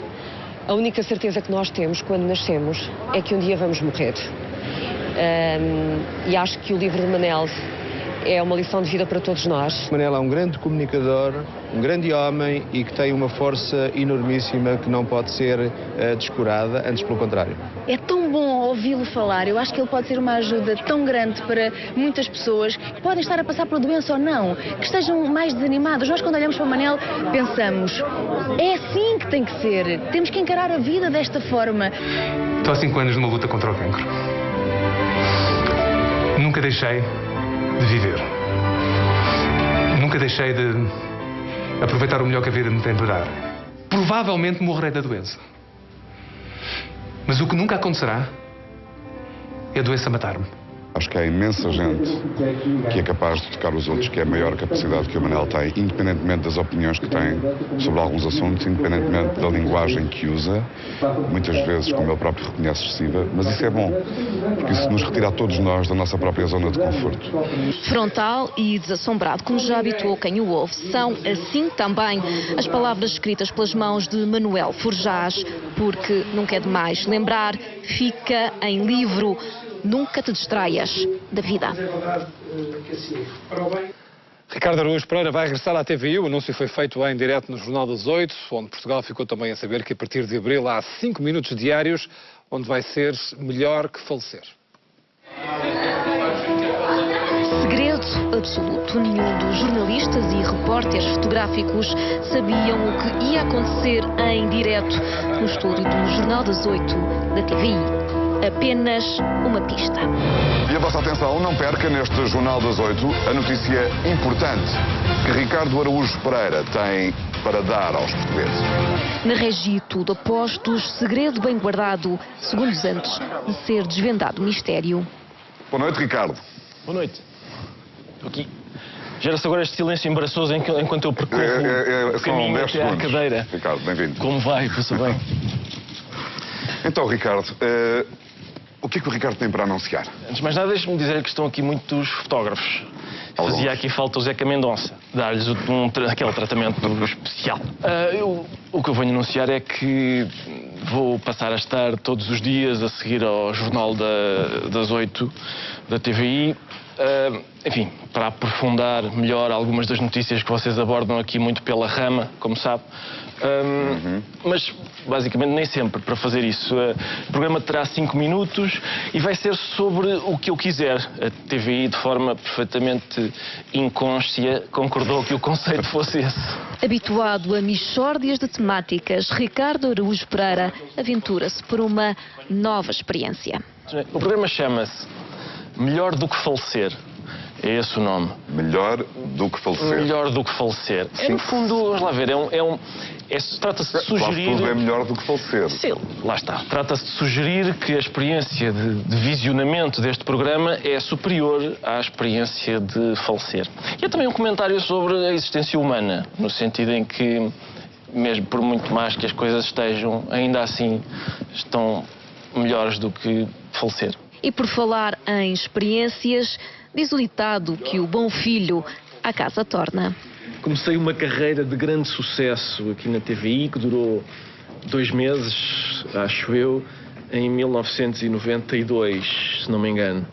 A única certeza que nós temos quando nascemos é que um dia vamos morrer. E acho que o livro de Manel é uma lição de vida para todos nós. Manel é um grande comunicador, um grande homem e que tem uma força enormíssima que não pode ser descurada, antes pelo contrário. É tão bom ouvir ouvi-lo falar. Eu acho que ele pode ser uma ajuda tão grande para muitas pessoas que podem estar a passar por doença ou não, que estejam mais desanimados. Nós, quando olhamos para o Manel, pensamos, é assim que tem que ser. Temos que encarar a vida desta forma. Estou há 5 anos numa luta contra o cancro. Nunca deixei de viver. Nunca deixei de aproveitar o melhor que a vida me tem de dar. Provavelmente morrerei da doença. Mas o que nunca acontecerá é a doença matar-me. Acho que há imensa gente que é capaz de tocar os outros, que é a maior capacidade que o Manel tem, independentemente das opiniões que tem sobre alguns assuntos, independentemente da linguagem que usa, muitas vezes, como ele próprio reconhece, excessiva, mas isso é bom, porque isso nos retira a todos nós da nossa própria zona de conforto. Frontal e desassombrado, como já habituou quem o ouve, são assim também as palavras escritas pelas mãos de Manuel Forjás, porque nunca é demais lembrar, fica em livro. Nunca te distraias da vida. Ricardo Araújo Pereira vai regressar à TVI. O anúncio foi feito em direto no Jornal das 8, onde Portugal ficou também a saber que a partir de abril há 5 minutos diários, onde vai ser melhor que falecer. Segredo absoluto. Nenhum dos jornalistas e repórteres fotográficos sabiam o que ia acontecer em direto no estúdio do Jornal das 8 da TVI. Apenas uma pista. E a vossa atenção, não perca neste Jornal das 8 a notícia importante que Ricardo Araújo Pereira tem para dar aos portugueses. Na Regi, tudo apostos, segredo bem guardado, segundos antes de ser desvendado o mistério. Boa noite, Ricardo. Boa noite. Estou aqui. Gera-se agora este silêncio embaraçoso enquanto eu percorro o caminho até à cadeira. Ricardo, bem-vindo. Como vai? Passa bem. Então, Ricardo, o que é que o Ricardo tem para anunciar? Antes de mais nada, deixe-me dizer que estão aqui muitos fotógrafos. Fazia aqui falta o Zeca Mendonça, dar-lhes aquele tratamento especial. O que eu venho anunciar é que vou passar a estar todos os dias a seguir ao Jornal das 8 da TVI, enfim, para aprofundar melhor algumas das notícias que vocês abordam aqui muito pela rama, como sabe. Mas, basicamente, nem sempre para fazer isso. O programa terá 5 minutos e vai ser sobre o que eu quiser. A TVI, de forma perfeitamente inconscia, concordou que o conceito fosse esse. Habituado a mixórdias de temáticas, Ricardo Araújo Pereira aventura-se por uma nova experiência. O programa chama-se Melhor do que Falecer. É esse o nome. Melhor do que falecer. Melhor do que falecer. É, no fundo, vamos lá ver, trata-se de sugerir... Tudo é melhor do que falecer. Sim, lá está. Trata-se de sugerir que a experiência de visionamento deste programa é superior à experiência de falecer. E é também um comentário sobre a existência humana, no sentido em que, mesmo por muito mais que as coisas estejam, ainda assim estão melhores do que falecer. E por falar em experiências, diz o ditado que o bom filho a casa torna. Comecei uma carreira de grande sucesso aqui na TVI, que durou 2 meses, acho eu, em 1992, se não me engano,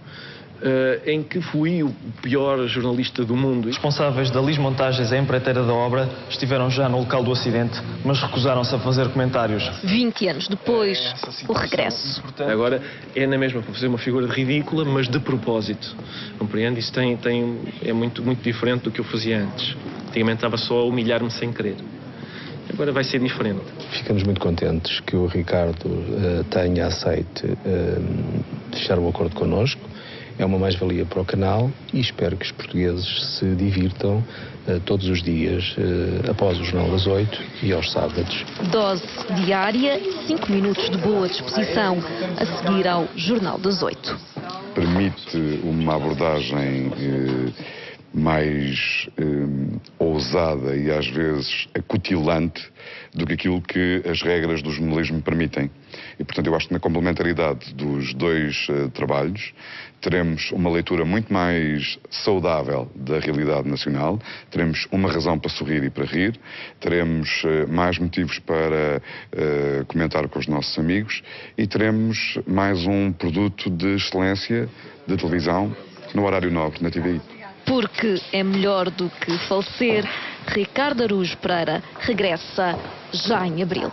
em que fui o pior jornalista do mundo. Responsáveis da Lismontagens, a empreiteira da obra, estiveram já no local do acidente, mas recusaram-se a fazer comentários. 20 anos depois, o regresso. Agora é na mesma para fazer uma figura ridícula, mas de propósito. Compreende? Isso é muito diferente do que eu fazia antes. Antigamente estava só a humilhar-me sem querer. Agora vai ser diferente. Ficamos muito contentes que o Ricardo tenha aceito fechar um acordo connosco. É uma mais-valia para o canal e espero que os portugueses se divirtam todos os dias após o Jornal das 8 e aos sábados. Dose diária, 5 minutos de boa disposição a seguir ao Jornal das 8. Permite uma abordagem mais ousada e às vezes acutilante do que aquilo que as regras do jornalismo permitem. E, portanto, eu acho que na complementaridade dos dois trabalhos teremos uma leitura muito mais saudável da realidade nacional, teremos uma razão para sorrir e para rir, teremos mais motivos para comentar com os nossos amigos e teremos mais um produto de excelência de televisão no horário nobre, na TVI. Porque é melhor do que falecer, Ricardo Araújo Pereira regressa já em abril.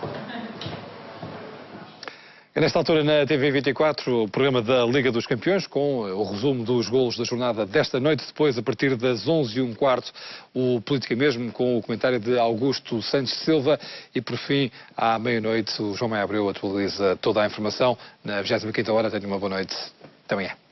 É nesta altura na TV 24 o programa da Liga dos Campeões com o resumo dos golos da jornada desta noite. Depois, a partir das 11h15, o Política Mesmo com o comentário de Augusto Santos Silva. E por fim, à meia-noite, o João Maia Abreu atualiza toda a informação. Na 25ª hora, tenha uma boa noite. Até amanhã.